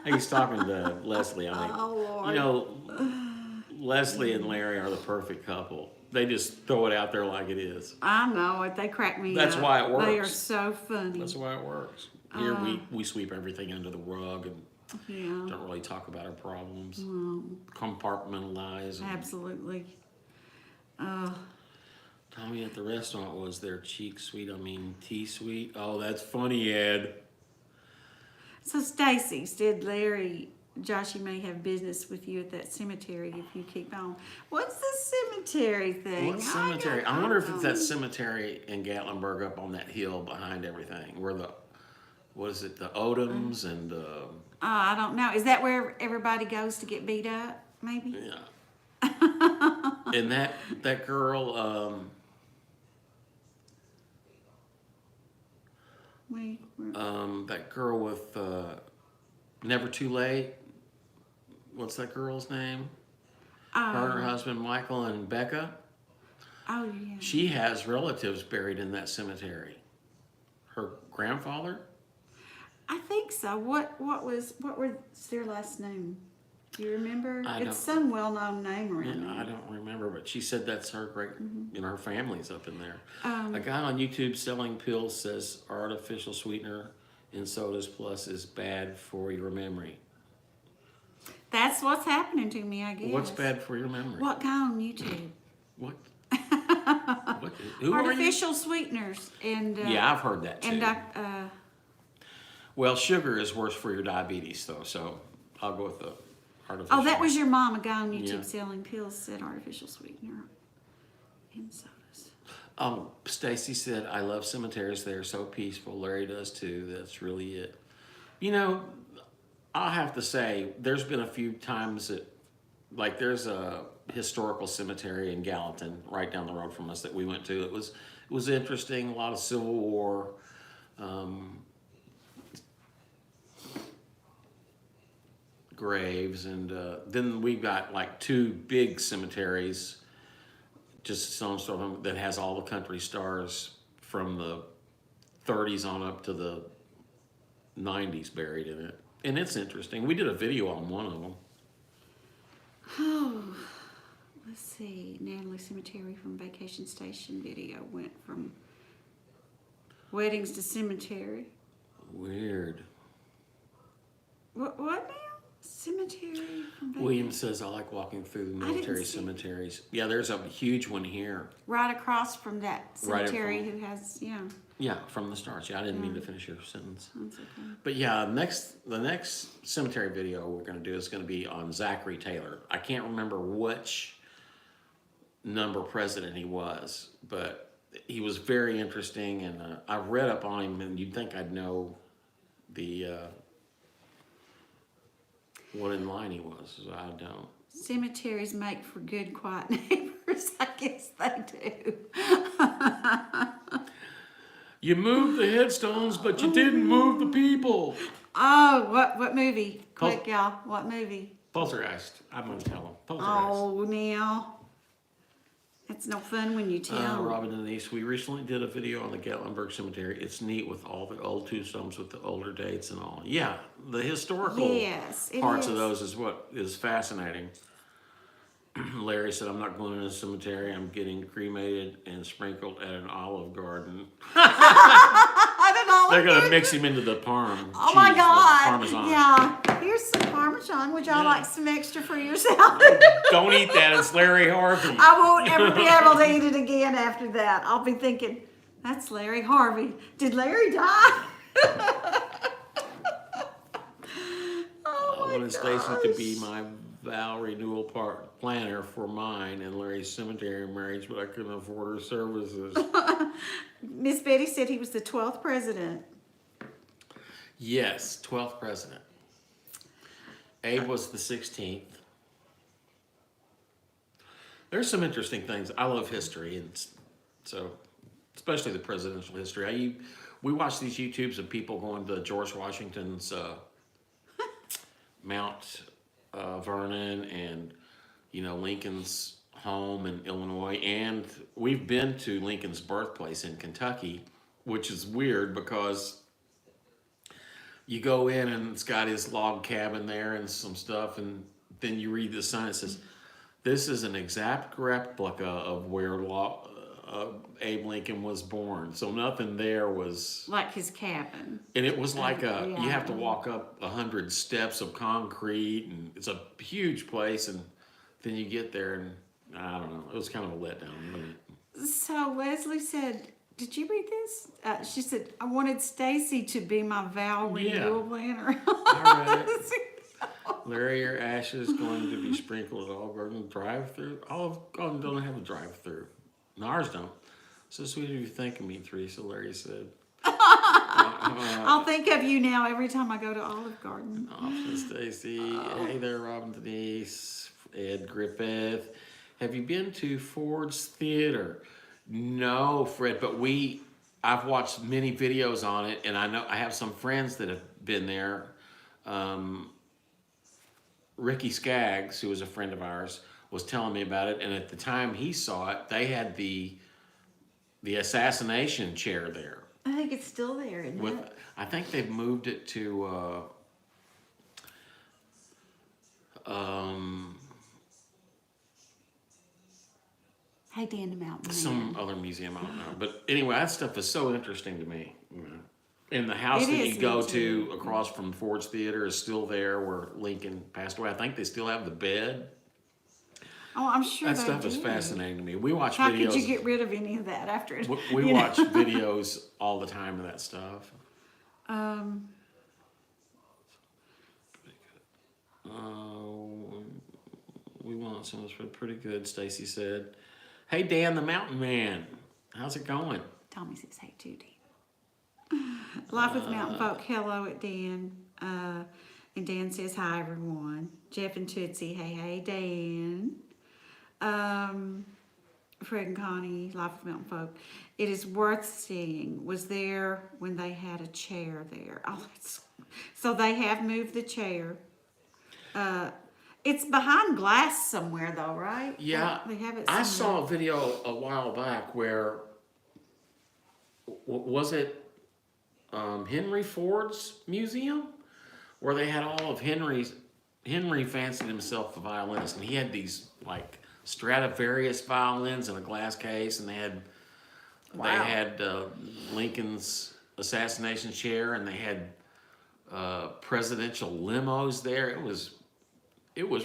[SPEAKER 1] He's talking to Leslie. I think.
[SPEAKER 2] Oh, Lord.
[SPEAKER 1] Leslie and Larry are the perfect couple. They just throw it out there like it is.
[SPEAKER 2] I know it. They crack me up.
[SPEAKER 1] That's why it works.
[SPEAKER 2] They are so funny.
[SPEAKER 1] That's why it works. Here we sweep everything under the rug and don't really talk about our problems. Compartmentalize.
[SPEAKER 2] Absolutely.
[SPEAKER 1] Tommy at the restaurant was their cheek sweet. Tea sweet. Oh, that's funny, Ed.
[SPEAKER 2] So Stacy said, Larry, Joshy may have business with you at that cemetery if you keep on. What's the cemetery thing?
[SPEAKER 1] What cemetery? I wonder if it's that cemetery in Gatlinburg up on that hill behind everything, where the Odoms and
[SPEAKER 2] I don't know. Is that where everybody goes to get beat up? Maybe.
[SPEAKER 1] yeah. And that girl, that girl with Never Too Late. What's that girl's name? Her and her husband Michael and Becca.
[SPEAKER 2] Oh yeah.
[SPEAKER 1] She has relatives buried in that cemetery. Her grandfather.
[SPEAKER 2] I think so. What was their last name? Do you remember?
[SPEAKER 1] I
[SPEAKER 2] It's
[SPEAKER 1] don't-
[SPEAKER 2] some well-known name around
[SPEAKER 1] Yeah,
[SPEAKER 2] there.
[SPEAKER 1] I don't remember, but she said that's her great, her family's up in there. A guy on YouTube selling pills says artificial sweetener in sodas plus is bad for your memory.
[SPEAKER 2] That's what's happening to me, I guess.
[SPEAKER 1] What's bad for your memory?
[SPEAKER 2] What guy on YouTube?
[SPEAKER 1] What? What? Who are you?
[SPEAKER 2] Artificial sweeteners and
[SPEAKER 1] Yeah, I've heard that too.
[SPEAKER 2] and
[SPEAKER 1] Well, sugar is worse for your diabetes, though, so I'll go with the artificial.
[SPEAKER 2] oh, that was your mom, a guy on YouTube
[SPEAKER 1] Yeah.
[SPEAKER 2] selling pills, said artificial sweetener in sodas.
[SPEAKER 1] Stacy said, I love cemeteries. They're so peaceful. Larry does too. That's really it. I'll have to say, there's been a few times that, like, there's a historical cemetery in Gallatin, right down the road from us, that we went to. It was interesting. A lot of Civil War. Graves, and then we've got like two big cemeteries, just some sort of that has all the country stars from the 30s on up to the 90s buried in it, and it's interesting. We did a video on one of them.
[SPEAKER 2] Oh, let's see. Natalie Cemetery from Vacation Station video went from weddings to cemetery.
[SPEAKER 1] Weird.
[SPEAKER 2] What now? Cemetery from vacation.
[SPEAKER 1] William says, I like walking through the military
[SPEAKER 2] see-
[SPEAKER 1] cemeteries. Yeah, there's a huge one here.
[SPEAKER 2] Right across from that
[SPEAKER 1] Right
[SPEAKER 2] cemetery
[SPEAKER 1] in
[SPEAKER 2] who has, yeah,
[SPEAKER 1] Yeah, from the stars. Yeah, I didn't mean to finish your sentence.
[SPEAKER 2] that's okay.
[SPEAKER 1] But yeah, the next cemetery video we're going to do is going to be on Zachary Taylor. I can't remember which number president he was, but he was very interesting, and I read up on him, and you'd think I'd know the what in line he was. So I don't.
[SPEAKER 2] Cemeteries make for good, quiet neighbors. I guess they do.
[SPEAKER 1] You moved the headstones, but you didn't move the people.
[SPEAKER 2] Oh, what movie?
[SPEAKER 1] Pul-
[SPEAKER 2] Quick, y'all. What movie?
[SPEAKER 1] Poltergeist. I'm going to tell him. Poltergeist.
[SPEAKER 2] Oh, now. That's no fun when you tell.
[SPEAKER 1] Robin and Denise, we recently did a video on the Gatlinburg Cemetery. It's neat with all the old tombstones with the older dates and all. Yeah, the historical
[SPEAKER 2] Yes, it
[SPEAKER 1] parts of
[SPEAKER 2] is.
[SPEAKER 1] those is what is fascinating. Larry said, I'm not going to the cemetery. I'm getting cremated and sprinkled at an Olive Garden.
[SPEAKER 2] I don't know.
[SPEAKER 1] They're going to mix him into the parm.
[SPEAKER 2] Oh
[SPEAKER 1] cheese,
[SPEAKER 2] my
[SPEAKER 1] the
[SPEAKER 2] God.
[SPEAKER 1] Parmesan.
[SPEAKER 2] Yeah. Here's some Parmesan. Would y'all
[SPEAKER 1] Yeah.
[SPEAKER 2] like some extra for your salad?
[SPEAKER 1] Don't eat that. It's Larry Harvey.
[SPEAKER 2] I won't ever be able to eat it again after that. I'll be thinking, that's Larry Harvey. Did Larry die? Oh
[SPEAKER 1] I
[SPEAKER 2] my
[SPEAKER 1] wanted Stacy to be
[SPEAKER 2] gosh.
[SPEAKER 1] my vow renewal planner for mine and Larry's cemetery marriage, but I couldn't afford her services.
[SPEAKER 2] Miss Betty said he was the 12th president.
[SPEAKER 1] Yes, 12th president. Abe was the 16th. There's some interesting things. I love history, and so especially the presidential history. We watch these YouTubes of people going to George Washington's Mount Vernon, and Lincoln's home in Illinois, and we've been to Lincoln's birthplace in Kentucky, which is weird because you go in and it's got his log cabin there and some stuff, and then you read the sign that says, "This is an exact replica of where Abe Lincoln was born." So nothing there was,
[SPEAKER 2] Like his cabin.
[SPEAKER 1] and it was like you
[SPEAKER 2] Yeah.
[SPEAKER 1] have to walk up 100 steps of concrete, and it's a huge place, and then you get there, and I don't know, it was kind of a letdown.
[SPEAKER 2] So Leslie said, did you read this? She said, I wanted Stacy to be my vow
[SPEAKER 1] Yeah.
[SPEAKER 2] renewal planner.
[SPEAKER 1] I read it. Larry, your ashes going to be sprinkled at Olive Garden drive-through? Olive Garden don't have a drive-through. No, ours don't. So sweet of you thinking me, Teresa, Larry said.
[SPEAKER 2] I'll think of you now every time I go to Olive Garden.
[SPEAKER 1] Austin Stacy. Hey there, Robin Denise. Ed Griffith. Have you been to Ford's Theater? No, Fred, but I've watched many videos on it, and I have some friends that have been there. Ricky Skaggs, who was a friend of ours, was telling me about it, and at the time he saw it, they had the assassination chair there.
[SPEAKER 2] I think it's still there, isn't it?
[SPEAKER 1] I think they've moved it to
[SPEAKER 2] Hey, Dan the Mountain
[SPEAKER 1] some
[SPEAKER 2] Man.
[SPEAKER 1] other museum, I don't know. But anyway, that stuff is so interesting to me. And the house
[SPEAKER 2] It
[SPEAKER 1] that
[SPEAKER 2] is,
[SPEAKER 1] you go
[SPEAKER 2] me too.
[SPEAKER 1] to across from Ford's Theater is still there where Lincoln passed away. I think they still have the bed.
[SPEAKER 2] Oh, I'm sure
[SPEAKER 1] That
[SPEAKER 2] they
[SPEAKER 1] stuff is
[SPEAKER 2] do.
[SPEAKER 1] fascinating to me. We watch
[SPEAKER 2] How
[SPEAKER 1] videos.
[SPEAKER 2] could you get rid of any of that after it?
[SPEAKER 1] We
[SPEAKER 2] you know?
[SPEAKER 1] watch videos all the time of that stuff. We want some of this pretty good, Stacy said. Hey, Dan the Mountain Man. How's it going?
[SPEAKER 2] Tommy says, hey, too, Dan. Life with Mountain Folk, hello at Dan. And Dan says, hi, everyone. Jeff and Tootsie, hey, Dan. Fred and Connie, Life of Mountain Folk. It is worth seeing. Was there when they had a chair there. Oh, so they have moved the chair. It's behind glass somewhere, though, right?
[SPEAKER 1] Yeah,
[SPEAKER 2] They have it
[SPEAKER 1] I
[SPEAKER 2] somewhere.
[SPEAKER 1] saw a video a while back where, was it Henry Ford's museum? Where they had all of Henry fancied himself a violinist, and he had these like Stradivarius violins in a glass case, and they had Lincoln's assassination chair, and they had presidential limos there. It was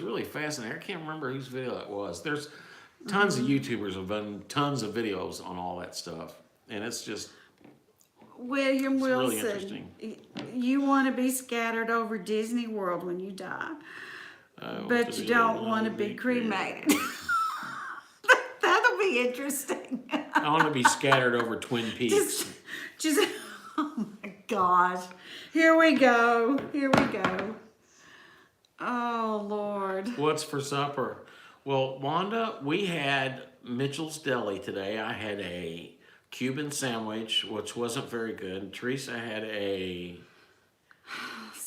[SPEAKER 1] really fascinating. I can't remember whose video it was. There's tons of YouTubers have done tons of videos on all that stuff, and it's just
[SPEAKER 2] William
[SPEAKER 1] it's really
[SPEAKER 2] Wilson,
[SPEAKER 1] interesting.
[SPEAKER 2] you want to be scattered over Disney World when you die, but you don't want to be cremated. That'll be interesting.
[SPEAKER 1] I want to be scattered over Twin Peaks.
[SPEAKER 2] Just, oh my gosh. Here we go. Oh, Lord.
[SPEAKER 1] What's for supper? Well, Wanda, we had Mitchell's Deli today. I had a Cuban sandwich, which wasn't very good. Teresa had a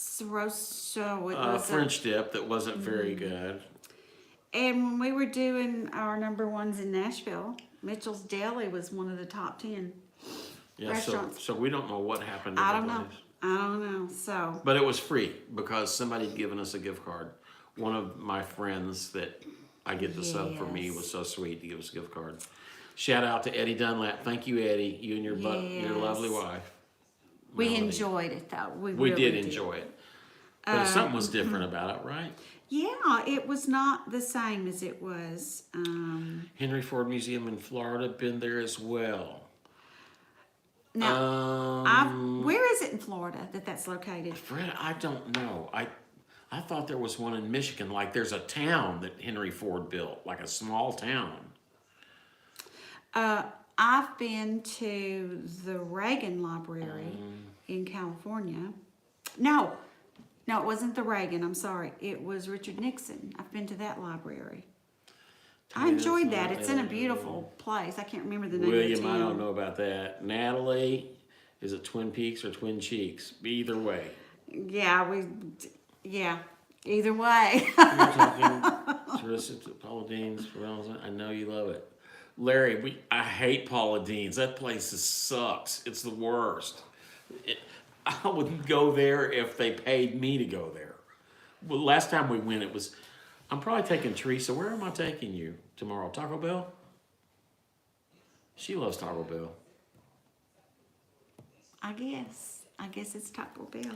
[SPEAKER 2] So it was
[SPEAKER 1] French dip that wasn't very good.
[SPEAKER 2] And when we were doing our number ones in Nashville, Mitchell's Deli was one of the top 10
[SPEAKER 1] Yeah,
[SPEAKER 2] restaurants.
[SPEAKER 1] so we don't know what happened to
[SPEAKER 2] I
[SPEAKER 1] the
[SPEAKER 2] don't know.
[SPEAKER 1] place.
[SPEAKER 2] I don't know. So,
[SPEAKER 1] But it was free because somebody had given us a gift card. One of my friends that I get the sub for me
[SPEAKER 2] Yes.
[SPEAKER 1] was so sweet to give us a gift card. Shout out to Eddie Dunlap. Thank you, Eddie. You and your your lovely
[SPEAKER 2] Yes.
[SPEAKER 1] wife.
[SPEAKER 2] we
[SPEAKER 1] Melody.
[SPEAKER 2] enjoyed it though. We
[SPEAKER 1] We
[SPEAKER 2] really
[SPEAKER 1] did enjoy it. But something was different about it, right?
[SPEAKER 2] Yeah, it was not the same as it was.
[SPEAKER 1] Henry Ford Museum in Florida, been there as well.
[SPEAKER 2] Now, where is it in Florida that's located?
[SPEAKER 1] Fred, I don't know. I thought there was one in Michigan. Like there's a town that Henry Ford built, like a small town.
[SPEAKER 2] I've been to the Reagan Library in California. No, it wasn't the Reagan. I'm sorry. It was Richard Nixon. I've been to that library. I enjoyed that. It's in a beautiful place. I can't remember the name of
[SPEAKER 1] William,
[SPEAKER 2] the town.
[SPEAKER 1] I don't know about that. Natalie, is it Twin Peaks or Twin Cheeks? Either way.
[SPEAKER 2] Yeah, either way.
[SPEAKER 1] You're talking Teresa, Paula Dean's, I know you love it. Larry, I hate Paula Dean's. That place sucks. It's the worst. I wouldn't go there if they paid me to go there. Well, last time we went, I'm probably taking Teresa. Where am I taking you tomorrow? Taco Bell? She loves Taco Bell.
[SPEAKER 2] I guess it's Taco Bell.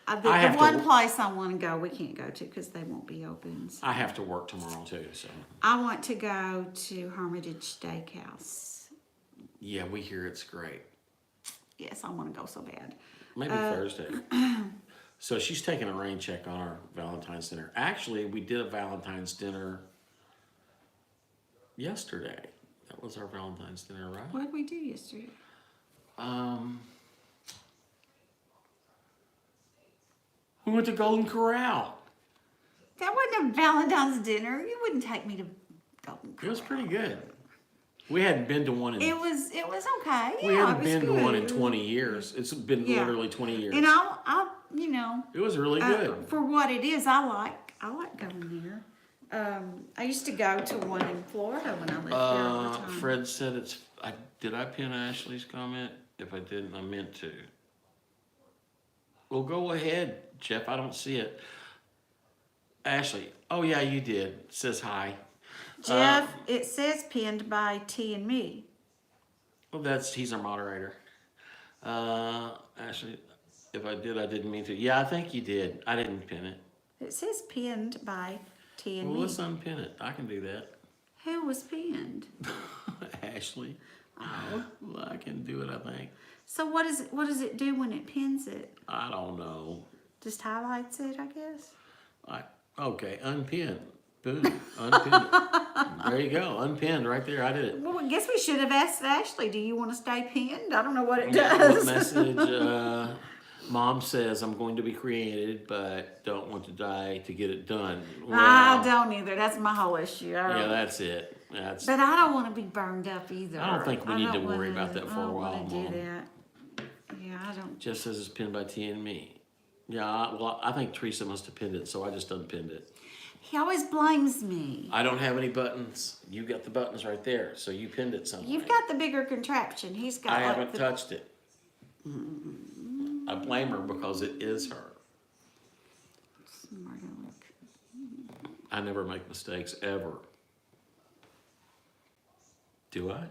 [SPEAKER 1] I
[SPEAKER 2] The
[SPEAKER 1] have to
[SPEAKER 2] one
[SPEAKER 1] w-
[SPEAKER 2] place I want to go, we can't go to because they won't be open. So.
[SPEAKER 1] I have to work tomorrow too, so.
[SPEAKER 2] I want to go to Hermitage Steakhouse.
[SPEAKER 1] Yeah, we hear it's great.
[SPEAKER 2] Yes, I want to go so bad.
[SPEAKER 1] Maybe Thursday. So she's taking a rain check on our Valentine's dinner. Actually, we did a Valentine's dinner yesterday. That was our Valentine's dinner, right?
[SPEAKER 2] What did we do yesterday?
[SPEAKER 1] We went to Golden Corral.
[SPEAKER 2] That wasn't a Valentine's dinner. You wouldn't take me to Golden Corral.
[SPEAKER 1] It was pretty good. We hadn't been to one in
[SPEAKER 2] It was okay.
[SPEAKER 1] we
[SPEAKER 2] Yeah,
[SPEAKER 1] hadn't
[SPEAKER 2] it was
[SPEAKER 1] been to one in
[SPEAKER 2] good.
[SPEAKER 1] 20 years. It's been
[SPEAKER 2] Yeah.
[SPEAKER 1] literally 20 years.
[SPEAKER 2] And I
[SPEAKER 1] It was really good.
[SPEAKER 2] for what it is, I like going there. I used to go to one in Florida when I lived there all the time.
[SPEAKER 1] Fred said did I pin Ashley's comment? If I didn't, I meant to. Well, go ahead, Jeff. I don't see it. Ashley. Oh, yeah, you did. It says hi.
[SPEAKER 2] Jeff, it says pinned by T&Me.
[SPEAKER 1] Well, he's our moderator. Ashley, if I did, I didn't mean to. Yeah, I think you did. I didn't pin it.
[SPEAKER 2] It says pinned by T&Me.
[SPEAKER 1] Well, let's unpin it. I can do that.
[SPEAKER 2] Who was pinned?
[SPEAKER 1] Ashley.
[SPEAKER 2] Oh.
[SPEAKER 1] Well, I can do it, I think.
[SPEAKER 2] So what does it do when it pins it?
[SPEAKER 1] I don't know.
[SPEAKER 2] Just highlights it, I guess.
[SPEAKER 1] Okay, unpin. Boom. Unpin it. There you go. Unpinned right there. I did it.
[SPEAKER 2] Well, I guess we should have asked Ashley, do you want to stay pinned? I don't know what it
[SPEAKER 1] What
[SPEAKER 2] does.
[SPEAKER 1] message? Mom says I'm going to be created, but don't want to die to get it done.
[SPEAKER 2] I
[SPEAKER 1] Well,
[SPEAKER 2] don't either. That's my whole issue. I
[SPEAKER 1] yeah,
[SPEAKER 2] don't,
[SPEAKER 1] that's it. That's.
[SPEAKER 2] but I don't want to be burned up either.
[SPEAKER 1] I don't think we need to
[SPEAKER 2] don't
[SPEAKER 1] worry
[SPEAKER 2] wanna-
[SPEAKER 1] about that for
[SPEAKER 2] I
[SPEAKER 1] a
[SPEAKER 2] don't
[SPEAKER 1] while,
[SPEAKER 2] wanna do
[SPEAKER 1] Mom.
[SPEAKER 2] that. Yeah, I don't.
[SPEAKER 1] Just says it's pinned by T&Me. Yeah, well, I think Teresa must have pinned it, so I just unpinned it.
[SPEAKER 2] He always blames me.
[SPEAKER 1] I don't have any buttons. You got the buttons right there, so you pinned it somewhere.
[SPEAKER 2] You've got the bigger contraption. He's got.
[SPEAKER 1] I
[SPEAKER 2] like
[SPEAKER 1] haven't
[SPEAKER 2] the,
[SPEAKER 1] touched it. I blame her because it is her.
[SPEAKER 2] Smart aleck.
[SPEAKER 1] I never make mistakes, ever. Do I?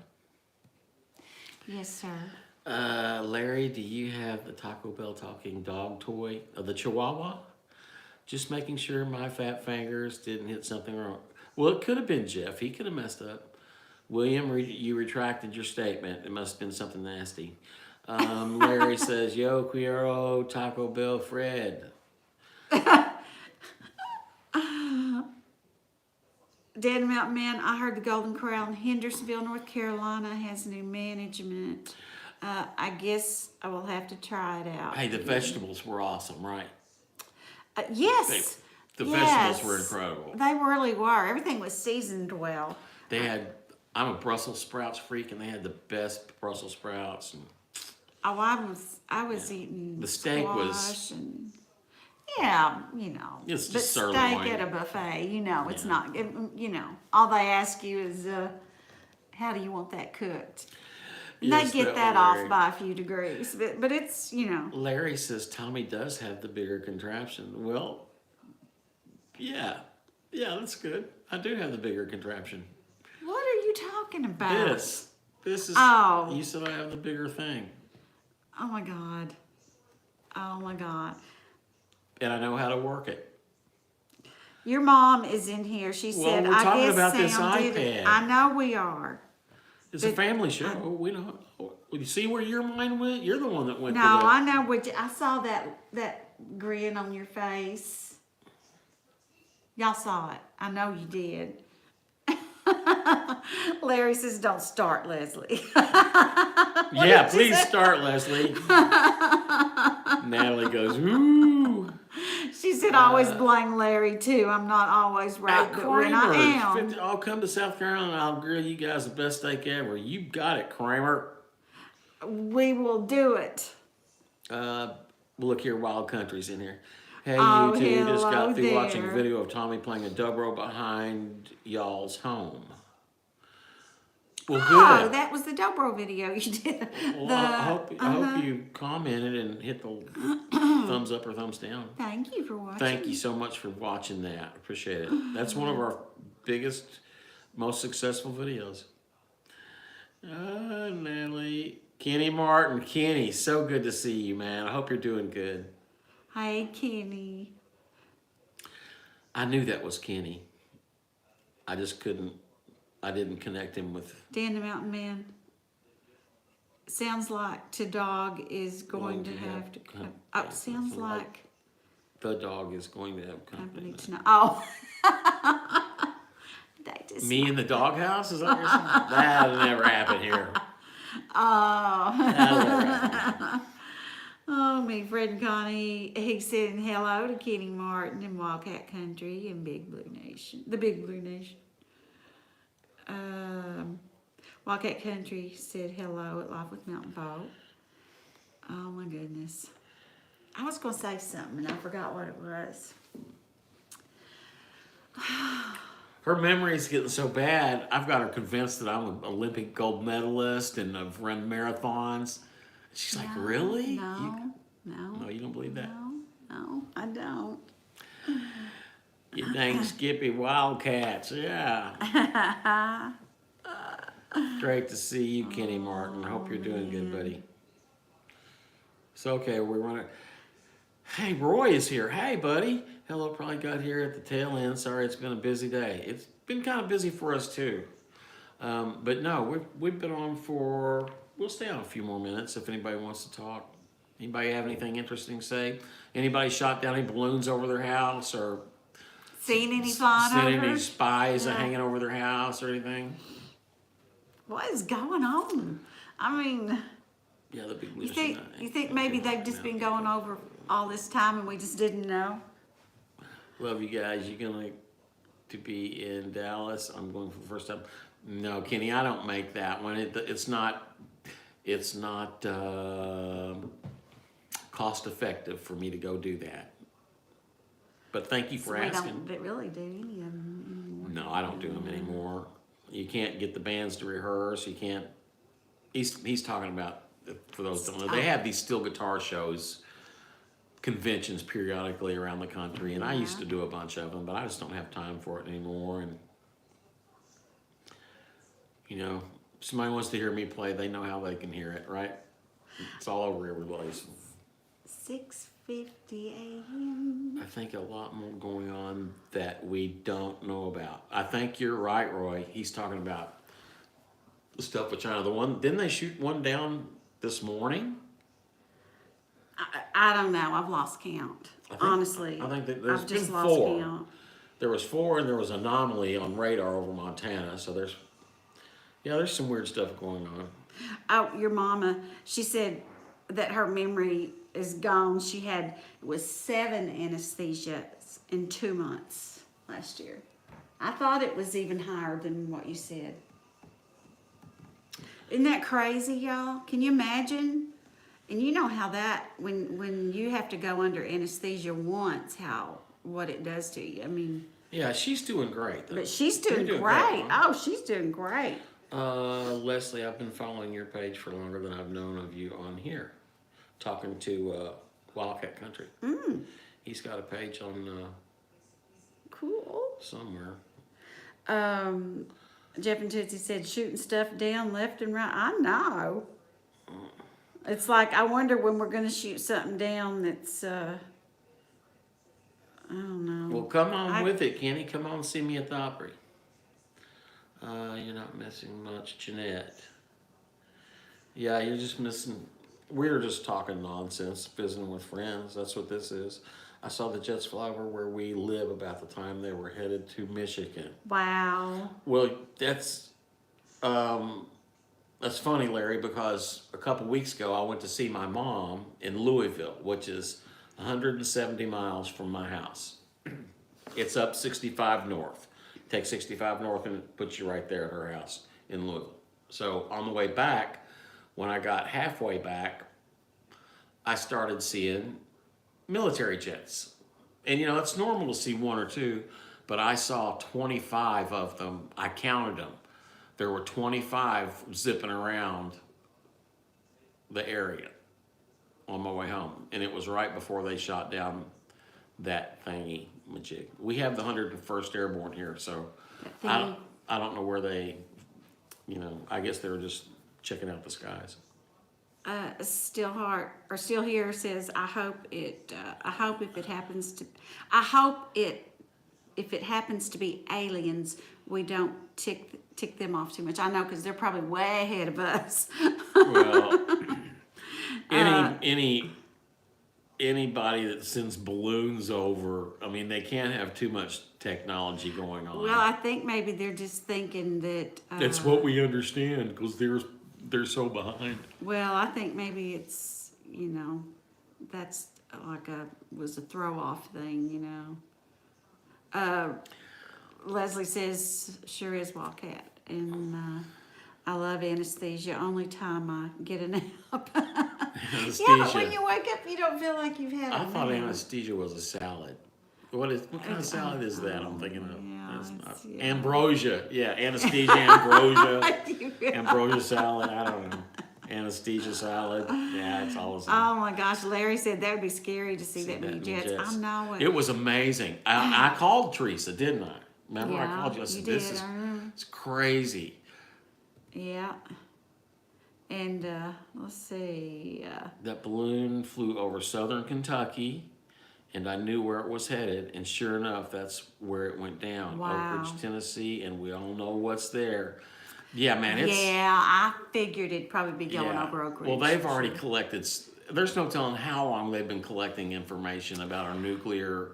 [SPEAKER 2] Yes, sir.
[SPEAKER 1] Larry, do you have the Taco Bell talking dog toy? The Chihuahua? Just making sure my fat fingers didn't hit something wrong. Well, it could have been Jeff. He could have messed up. William, you retracted your statement. It must have been something nasty. Larry says, yo, quiero Taco Bell Fred.
[SPEAKER 2] Dead Mountain Man, I heard the Golden Corral in Hendersonville, North Carolina has new management. I guess I will have to try it out.
[SPEAKER 1] Hey, the vegetables were awesome, right?
[SPEAKER 2] Yes.
[SPEAKER 1] The
[SPEAKER 2] Yes.
[SPEAKER 1] vegetables were incredible.
[SPEAKER 2] They really were. Everything was seasoned well.
[SPEAKER 1] They had, I'm a Brussels sprouts freak, and they had the best Brussels sprouts. And
[SPEAKER 2] Oh, I was eating
[SPEAKER 1] The steak was-
[SPEAKER 2] squash and yeah, you know.
[SPEAKER 1] It's
[SPEAKER 2] but
[SPEAKER 1] just
[SPEAKER 2] steak
[SPEAKER 1] sirloin.
[SPEAKER 2] at a buffet, you know, it's
[SPEAKER 1] Yeah.
[SPEAKER 2] not. You know, all they ask you is, how do you want that cooked? And
[SPEAKER 1] Yes,
[SPEAKER 2] they get
[SPEAKER 1] that
[SPEAKER 2] that
[SPEAKER 1] was
[SPEAKER 2] off
[SPEAKER 1] very-
[SPEAKER 2] by a few degrees, but it's
[SPEAKER 1] Larry says Tommy does have the bigger contraption. Well, yeah, that's good. I do have the bigger contraption.
[SPEAKER 2] What are you talking about?
[SPEAKER 1] This is.
[SPEAKER 2] Oh.
[SPEAKER 1] You said I have the bigger thing,
[SPEAKER 2] Oh my God. Oh my God.
[SPEAKER 1] and I know how to work it.
[SPEAKER 2] Your mom is in here. She
[SPEAKER 1] Well,
[SPEAKER 2] said,
[SPEAKER 1] we're
[SPEAKER 2] I
[SPEAKER 1] talking
[SPEAKER 2] guess
[SPEAKER 1] about this
[SPEAKER 2] Sam did it.
[SPEAKER 1] iPad.
[SPEAKER 2] I know we are.
[SPEAKER 1] It's a
[SPEAKER 2] But
[SPEAKER 1] family show. We don't. You see where your mind went? You're the one that went.
[SPEAKER 2] No,
[SPEAKER 1] to the,
[SPEAKER 2] I know what I saw that grin on your face. Y'all saw it. I know you did. Larry says, "Don't start, Leslie."
[SPEAKER 1] Yeah, please start, Leslie. Natalie goes, ooh.
[SPEAKER 2] She said, "I always blame Larry too. I'm not always right,
[SPEAKER 1] Hey,
[SPEAKER 2] but when I am,
[SPEAKER 1] I'll come to South Carolina and I'll grill you guys the best steak ever. You got it, Kramer.
[SPEAKER 2] we will do it."
[SPEAKER 1] Look here, Wild Country's in here. Hey,
[SPEAKER 2] Oh,
[SPEAKER 1] you two, just
[SPEAKER 2] hello
[SPEAKER 1] got through watching a
[SPEAKER 2] there.
[SPEAKER 1] video of Tommy playing a dobro behind y'all's home. Well,
[SPEAKER 2] Oh,
[SPEAKER 1] good.
[SPEAKER 2] that was the Dobro video you did.
[SPEAKER 1] Well, I hope you commented and hit the thumbs up or thumbs down.
[SPEAKER 2] Thank you for watching.
[SPEAKER 1] Thank you so much for watching that. Appreciate it. That's one of our biggest, most successful videos. Natalie. Kenny Martin. Kenny, so good to see you, man. I hope you're doing good.
[SPEAKER 2] Hey, Kenny.
[SPEAKER 1] I knew that was Kenny. I just I didn't connect him with
[SPEAKER 2] Dan the Mountain Man. Sounds like to dog is going to have to come. Oh, sounds like
[SPEAKER 1] the dog is going to have
[SPEAKER 2] company
[SPEAKER 1] company.
[SPEAKER 2] to know. Oh. That just
[SPEAKER 1] Me in the doghouse? Is that what you're saying? That'll never happen here.
[SPEAKER 2] Oh.
[SPEAKER 1] That'll never happen.
[SPEAKER 2] Oh, me, Fred and Connie. He said hello to Kenny Martin in Wildcat Country and Big Blue Nation. The Big Blue Nation. Wildcat Country said hello at Life with Mountain Boat. Oh my goodness. I was going to say something and I forgot what it was.
[SPEAKER 1] Her memory's getting so bad, I've got her convinced that I'm an Olympic gold medalist and I've run marathons. She's like, really?
[SPEAKER 2] No,
[SPEAKER 1] No, you don't believe that?
[SPEAKER 2] no, I don't.
[SPEAKER 1] You dang Skippy Wildcats, yeah. Great to see you, Kenny Martin. Hope you're doing good, buddy. So, okay, we're running. Hey, Roy is here. Hey, buddy. Hello, probably got here at the tail end. Sorry, it's been a busy day. It's been kind of busy for us, too. But no, we've been on for, we'll stay on a few more minutes if anybody wants to talk. Anybody have anything interesting to say? Anybody shot down any balloons over their house or
[SPEAKER 2] Seen any flying
[SPEAKER 1] seen
[SPEAKER 2] over?
[SPEAKER 1] any spies
[SPEAKER 2] Yeah.
[SPEAKER 1] hanging over their house or anything?
[SPEAKER 2] What is going on? I mean,
[SPEAKER 1] Yeah, the big
[SPEAKER 2] You think maybe they've just been going over all this time and we just didn't know?
[SPEAKER 1] Love you guys. You're going to be in Dallas. I'm going for the first time. No, Kenny, I don't make that one. It's not cost effective for me to go do that. But thank you for asking.
[SPEAKER 2] We don't really do any of them anymore.
[SPEAKER 1] No, I don't do them anymore. You can't get the bands to rehearse. You can't. He's talking about, for those who don't know, they have these steel guitar shows, conventions periodically around the country, and I used to do a bunch of them, but I just don't have time for it anymore. And you know, if somebody wants to hear me play, they know how they can hear it, right? It's all over every place.
[SPEAKER 2] 6:50 a.m.
[SPEAKER 1] I think a lot more going on that we don't know about. I think you're right, Roy. He's talking about the stuff with China. The one, didn't they shoot one down this morning?
[SPEAKER 2] I don't know. I've lost count. Honestly,
[SPEAKER 1] I think that there's
[SPEAKER 2] I've just
[SPEAKER 1] been
[SPEAKER 2] lost
[SPEAKER 1] 4.
[SPEAKER 2] count.
[SPEAKER 1] There was 4, and there was an anomaly on radar over Montana. So there's some weird stuff going on.
[SPEAKER 2] Oh, your mama, she said that her memory is gone. It was 7 anesthesias in 2 months last year. I thought it was even higher than what you said. Isn't that crazy, y'all? Can you imagine? And you know how that, when you have to go under anesthesia once, what it does to you. I mean.
[SPEAKER 1] Yeah, she's doing great, though.
[SPEAKER 2] But she's doing great.
[SPEAKER 1] Huh?
[SPEAKER 2] Oh, she's doing great.
[SPEAKER 1] Leslie, I've been following your page for longer than I've known of you on here. Talking to Wildcat Country. He's got a page on
[SPEAKER 2] Cool.
[SPEAKER 1] somewhere.
[SPEAKER 2] Jeff and Tootsie said shooting stuff down left and right. I know. It's like, I wonder when we're going to shoot something down that's, I don't know.
[SPEAKER 1] Well, come on with it, Kenny. Come on and see me at the Opry. You're not missing much, Jeanette. Yeah, you're just missing. We're just talking nonsense, visiting with friends. That's what this is. I saw the jets fly over where we live about the time they were headed to Michigan.
[SPEAKER 2] Wow.
[SPEAKER 1] Well, that's funny, Larry, because a couple weeks ago I went to see my mom in Louisville, which is 170 miles from my house. It's up 65 north. Take 65 north and it puts you right there at her house in Louisville. So on the way back, when I got halfway back, I started seeing military jets. And you know, it's normal to see 1 or 2, but I saw 25 of them. I counted them. There were 25 zipping around the area on my way home. And it was right before they shot down that thingy majig. We have the 101st Airborne here, so I don't know where they, I guess they were just checking out the skies.
[SPEAKER 2] Still here says, I hope if it happens to be aliens, we don't tick them off too much. I know, because they're probably way ahead of us.
[SPEAKER 1] Well, anybody that sends balloons over, I mean, they can't have too much technology going on.
[SPEAKER 2] Well, I think maybe they're just thinking that.
[SPEAKER 1] That's what we understand, because they're so behind.
[SPEAKER 2] Well, I think maybe it's, that's like was a throw off thing, Leslie says, sure is Wildcat. And I love anesthesia. Only time I get a nap.
[SPEAKER 1] Anesthesia.
[SPEAKER 2] Yeah, but when you wake up, you don't feel like you've had
[SPEAKER 1] I
[SPEAKER 2] a
[SPEAKER 1] thought
[SPEAKER 2] nap.
[SPEAKER 1] anesthesia was a salad. What kind of salad is that I'm thinking of?
[SPEAKER 2] Yeah,
[SPEAKER 1] That's not.
[SPEAKER 2] yeah.
[SPEAKER 1] Ambrosia. Yeah, anesthesia, ambrosia. Ambrosia salad. I don't know. Anesthesia salad. Yeah, it's all the same.
[SPEAKER 2] Oh my gosh, Larry said that would be scary to see that many jets. I know it.
[SPEAKER 1] It was amazing. I called Teresa, didn't I? Remember,
[SPEAKER 2] Yeah,
[SPEAKER 1] I called you. I said,
[SPEAKER 2] you
[SPEAKER 1] "This
[SPEAKER 2] did,
[SPEAKER 1] is
[SPEAKER 2] I remember.
[SPEAKER 1] it's crazy."
[SPEAKER 2] Yeah. And let's see.
[SPEAKER 1] That balloon flew over southern Kentucky, and I knew where it was headed. And sure enough, that's where it went down.
[SPEAKER 2] Wow.
[SPEAKER 1] Oak Ridge, Tennessee, and we all know what's there. Yeah, man.
[SPEAKER 2] Yeah, I figured it'd probably be going over Oak Ridge.
[SPEAKER 1] Well, they've already collected. There's no telling how long they've been collecting information about our nuclear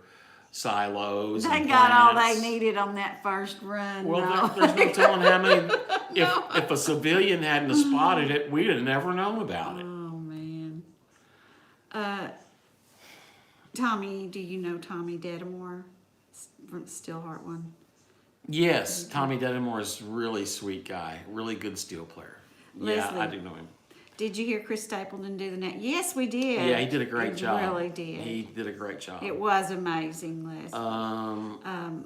[SPEAKER 1] silos.
[SPEAKER 2] They
[SPEAKER 1] and
[SPEAKER 2] got all
[SPEAKER 1] plants.
[SPEAKER 2] they needed on that first run.
[SPEAKER 1] Well, there's no telling how many. If a civilian hadn't have spotted it, we'd have never known about it.
[SPEAKER 2] Oh Tommy, do you know Tommy Dedamore from Steelheart one?
[SPEAKER 1] Yes, Tommy Dedamore is a really sweet guy, really good steel player. Yeah,
[SPEAKER 2] Leslie.
[SPEAKER 1] I do know him.
[SPEAKER 2] Did you hear Chris Stapleton do the net? Yes, we did.
[SPEAKER 1] Yeah, he did a great job.
[SPEAKER 2] He really did.
[SPEAKER 1] He did a great job.
[SPEAKER 2] It was amazing, Leslie.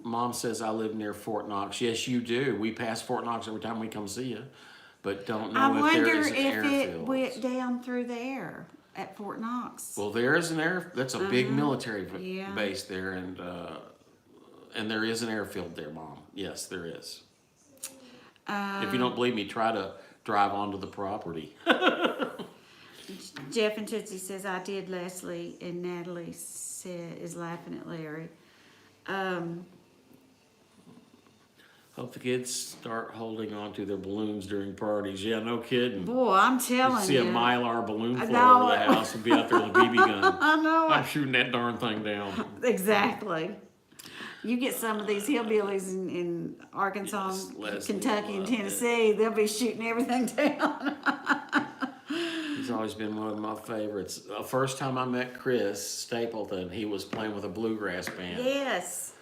[SPEAKER 1] Mom says I live near Fort Knox. Yes, you do. We pass Fort Knox every time we come see you, but don't know
[SPEAKER 2] I
[SPEAKER 1] if there
[SPEAKER 2] wonder
[SPEAKER 1] is an
[SPEAKER 2] if it
[SPEAKER 1] airfield.
[SPEAKER 2] went down through there at Fort Knox.
[SPEAKER 1] Well, there is an air. That's a big military
[SPEAKER 2] Yeah.
[SPEAKER 1] base there, and there is an airfield there, Mom. Yes, there is. If you don't believe me, try to drive onto the property.
[SPEAKER 2] Jeff and Tootsie says, I did, Leslie, and Natalie is laughing at Larry.
[SPEAKER 1] Hope the kids start holding on to their balloons during parties. Yeah, no kidding.
[SPEAKER 2] Boy, I'm telling
[SPEAKER 1] See
[SPEAKER 2] you.
[SPEAKER 1] a Mylar balloon
[SPEAKER 2] I
[SPEAKER 1] float
[SPEAKER 2] know
[SPEAKER 1] over the
[SPEAKER 2] it.
[SPEAKER 1] house and be out there with a BB gun.
[SPEAKER 2] I know
[SPEAKER 1] I'm
[SPEAKER 2] it.
[SPEAKER 1] shooting that darn thing down.
[SPEAKER 2] Exactly. You get some of these hillbillies in Arkansas,
[SPEAKER 1] Yes, Leslie
[SPEAKER 2] Kentucky, and
[SPEAKER 1] loved it.
[SPEAKER 2] Tennessee, they'll be shooting everything down.
[SPEAKER 1] He's always been one of my favorites. The first time I met Chris Stapleton, he was playing with a bluegrass band.
[SPEAKER 2] Yes.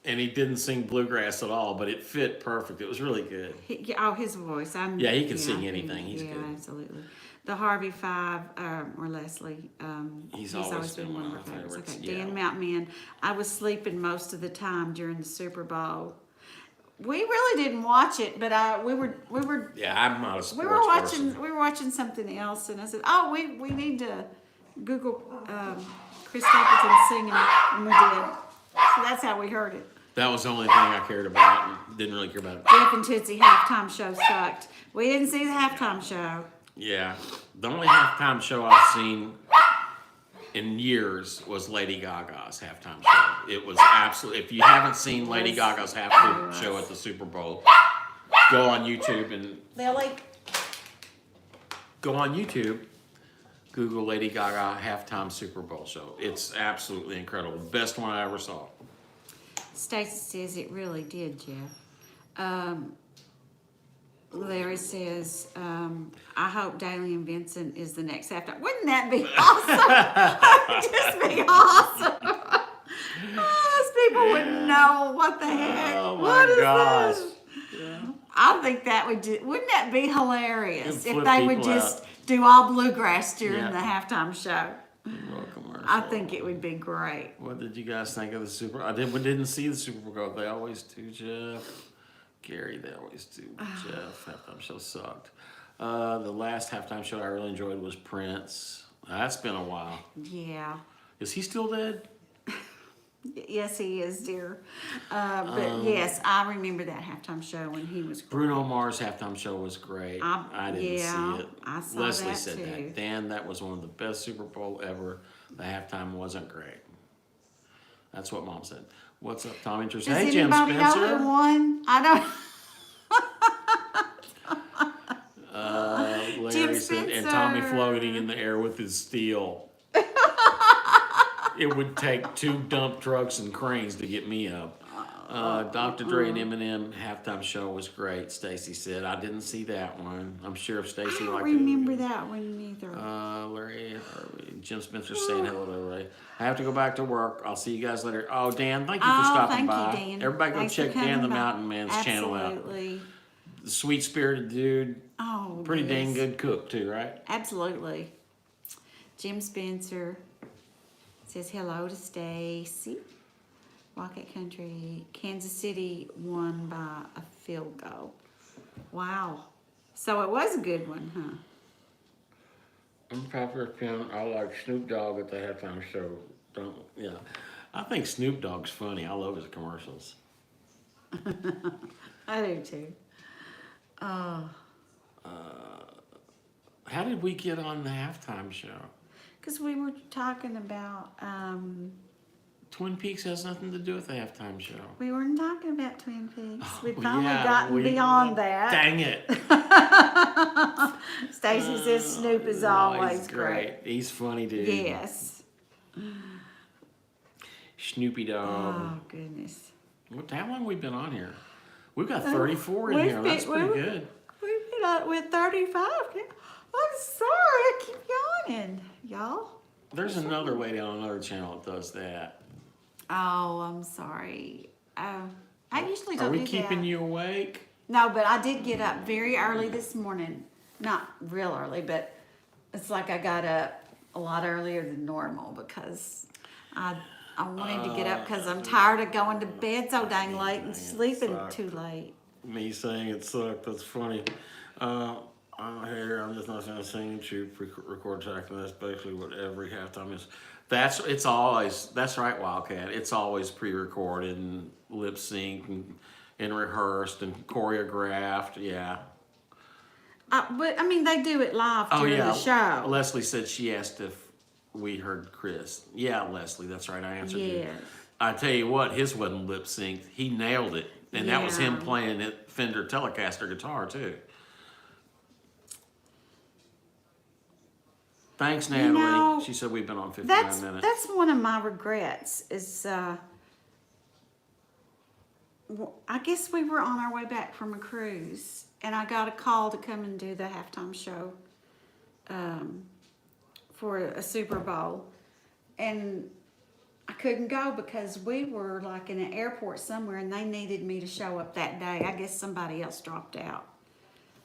[SPEAKER 1] And he didn't sing bluegrass at all, but it fit perfect. It was really good.
[SPEAKER 2] His voice.
[SPEAKER 1] Yeah, he can sing anything. He's
[SPEAKER 2] yeah,
[SPEAKER 1] good.
[SPEAKER 2] absolutely. The Harvey Five, or Leslie,
[SPEAKER 1] He's always been one of my
[SPEAKER 2] favorites.
[SPEAKER 1] favorites,
[SPEAKER 2] Okay,
[SPEAKER 1] yeah.
[SPEAKER 2] Dan Mountain Man. I was sleeping most of the time during the Super Bowl. We really didn't watch it, but we were
[SPEAKER 1] Yeah, I'm not a sports
[SPEAKER 2] we were watching
[SPEAKER 1] person.
[SPEAKER 2] we were watching something else, and I said, "Oh, we need to Google Chris Stapleton singing," and we did. So that's how we heard it.
[SPEAKER 1] That was the only thing I cared about and didn't really care about it.
[SPEAKER 2] Jeff and Tootsie halftime show sucked. We didn't see the halftime show.
[SPEAKER 1] Yeah, the only halftime show I've seen in years was Lady Gaga's halftime show. It was absolutely, if you haven't seen Lady Gaga's halftime show at the Super Bowl, go on YouTube and
[SPEAKER 2] Lily.
[SPEAKER 1] go on YouTube, Google Lady Gaga halftime Super Bowl show. It's absolutely incredible. Best one I ever saw.
[SPEAKER 2] Stacy says it really did, Jeff. Larry says, I hope Daly and Vincent is the next halftime. Wouldn't that be awesome? That would just be awesome. Those people wouldn't know what the heck.
[SPEAKER 1] Oh my
[SPEAKER 2] What is
[SPEAKER 1] gosh.
[SPEAKER 2] this? I think that would wouldn't that be hilarious
[SPEAKER 1] It'd
[SPEAKER 2] if
[SPEAKER 1] flip
[SPEAKER 2] they would
[SPEAKER 1] people
[SPEAKER 2] just do all bluegrass during
[SPEAKER 1] Yeah.
[SPEAKER 2] the halftime show? I think it would be great.
[SPEAKER 1] What did you guys think of the Super? I didn't see the Super Bowl. They always do, Jeff. Gary, they always do. Jeff, halftime show sucked. The last halftime show I really enjoyed was Prince. That's been a while.
[SPEAKER 2] Yeah.
[SPEAKER 1] Is he still dead?
[SPEAKER 2] Yes, he is, dear. But yes, I remember that halftime show when he was great.
[SPEAKER 1] Bruno Mars' halftime show was great. I didn't
[SPEAKER 2] yeah,
[SPEAKER 1] see it.
[SPEAKER 2] I saw
[SPEAKER 1] Leslie
[SPEAKER 2] that
[SPEAKER 1] said
[SPEAKER 2] too.
[SPEAKER 1] that. Dan, that was one of the best Super Bowl ever. The halftime wasn't great. That's what Mom said. What's up, Tom?
[SPEAKER 2] Does
[SPEAKER 1] Hey, Jim
[SPEAKER 2] anybody know
[SPEAKER 1] Spencer.
[SPEAKER 2] who won? I don't. Jim
[SPEAKER 1] Larry said, and Tommy
[SPEAKER 2] Spencer.
[SPEAKER 1] floating in the air with his steel. It would take 2 dump trucks and cranes to get me up. Dr. Dre and Eminem halftime show was great, Stacy said. I didn't see that one. I'm sure if
[SPEAKER 2] I
[SPEAKER 1] Stacy
[SPEAKER 2] don't
[SPEAKER 1] liked
[SPEAKER 2] remember
[SPEAKER 1] it.
[SPEAKER 2] that one either.
[SPEAKER 1] Larry, Jim Spencer saying hello to Ray. I have to go back to work. I'll see you guys later. Oh, Dan, thank you for stopping
[SPEAKER 2] thank
[SPEAKER 1] by.
[SPEAKER 2] you, Dan.
[SPEAKER 1] Everybody go
[SPEAKER 2] Thanks for
[SPEAKER 1] check Dan
[SPEAKER 2] coming
[SPEAKER 1] the
[SPEAKER 2] by.
[SPEAKER 1] Mountain Man's channel out.
[SPEAKER 2] Absolutely.
[SPEAKER 1] The sweet spirited dude.
[SPEAKER 2] Oh,
[SPEAKER 1] Pretty
[SPEAKER 2] yes.
[SPEAKER 1] dang good cook too, right?
[SPEAKER 2] Absolutely. Jim Spencer says hello to Stacy. Rocket Country, Kansas City won by a field goal. Wow. So it was a good one, huh?
[SPEAKER 1] I'm Pepper Kim. I like Snoop Dogg at the halftime show. Yeah. I think Snoop Dogg's funny. I love his commercials.
[SPEAKER 2] I do too. Oh,
[SPEAKER 1] How did we get on the halftime show?
[SPEAKER 2] because we were talking about,
[SPEAKER 1] Twin Peaks has nothing to do with the halftime show.
[SPEAKER 2] we weren't talking about Twin Peaks. We'd
[SPEAKER 1] Well,
[SPEAKER 2] finally
[SPEAKER 1] yeah,
[SPEAKER 2] gotten beyond that.
[SPEAKER 1] Dang it.
[SPEAKER 2] Stacy says Snoop is
[SPEAKER 1] No,
[SPEAKER 2] always
[SPEAKER 1] he's
[SPEAKER 2] great.
[SPEAKER 1] He's funny, dude.
[SPEAKER 2] Yes.
[SPEAKER 1] Snoopy Dogg.
[SPEAKER 2] Oh, goodness.
[SPEAKER 1] How long have we been on here? We've got 34 in
[SPEAKER 2] we've
[SPEAKER 1] here. That's
[SPEAKER 2] been-
[SPEAKER 1] pretty
[SPEAKER 2] we've-
[SPEAKER 1] good.
[SPEAKER 2] We've been with 35. I'm sorry, I keep doing, y'all?
[SPEAKER 1] There's another lady on another channel that does that.
[SPEAKER 2] Oh, I'm sorry. I usually
[SPEAKER 1] Are
[SPEAKER 2] don't
[SPEAKER 1] we
[SPEAKER 2] do
[SPEAKER 1] keeping
[SPEAKER 2] that.
[SPEAKER 1] you awake?
[SPEAKER 2] No, but I did get up very early this morning. Not real early, but it's like I got up a lot earlier than normal because I wanted to get up because I'm tired of going to bed so dang late and sleeping too late.
[SPEAKER 1] Me saying it sucked, that's funny. Here, I'm just not gonna sing to record track, and that's basically what every halftime is. It's always, that's right, Wildcat. It's always pre-recorded and lip synced and rehearsed and choreographed, yeah.
[SPEAKER 2] But I mean, they do it live during the show.
[SPEAKER 1] Leslie said she asked if we heard Chris. Yeah, Leslie, that's right, I answered you.
[SPEAKER 2] Yes.
[SPEAKER 1] I tell you what, his wasn't lip synced. He nailed it. And that was him
[SPEAKER 2] Yeah.
[SPEAKER 1] playing it Fender Telecaster guitar too. Thanks, Natalie.
[SPEAKER 2] know,
[SPEAKER 1] She said we've been on 59 minutes.
[SPEAKER 2] That's one of my regrets is I guess we were on our way back from a cruise and I got a call to come and do the halftime show for a Super Bowl, and I couldn't go because we were like in an airport somewhere and they needed me to show up that day. I guess somebody else dropped out.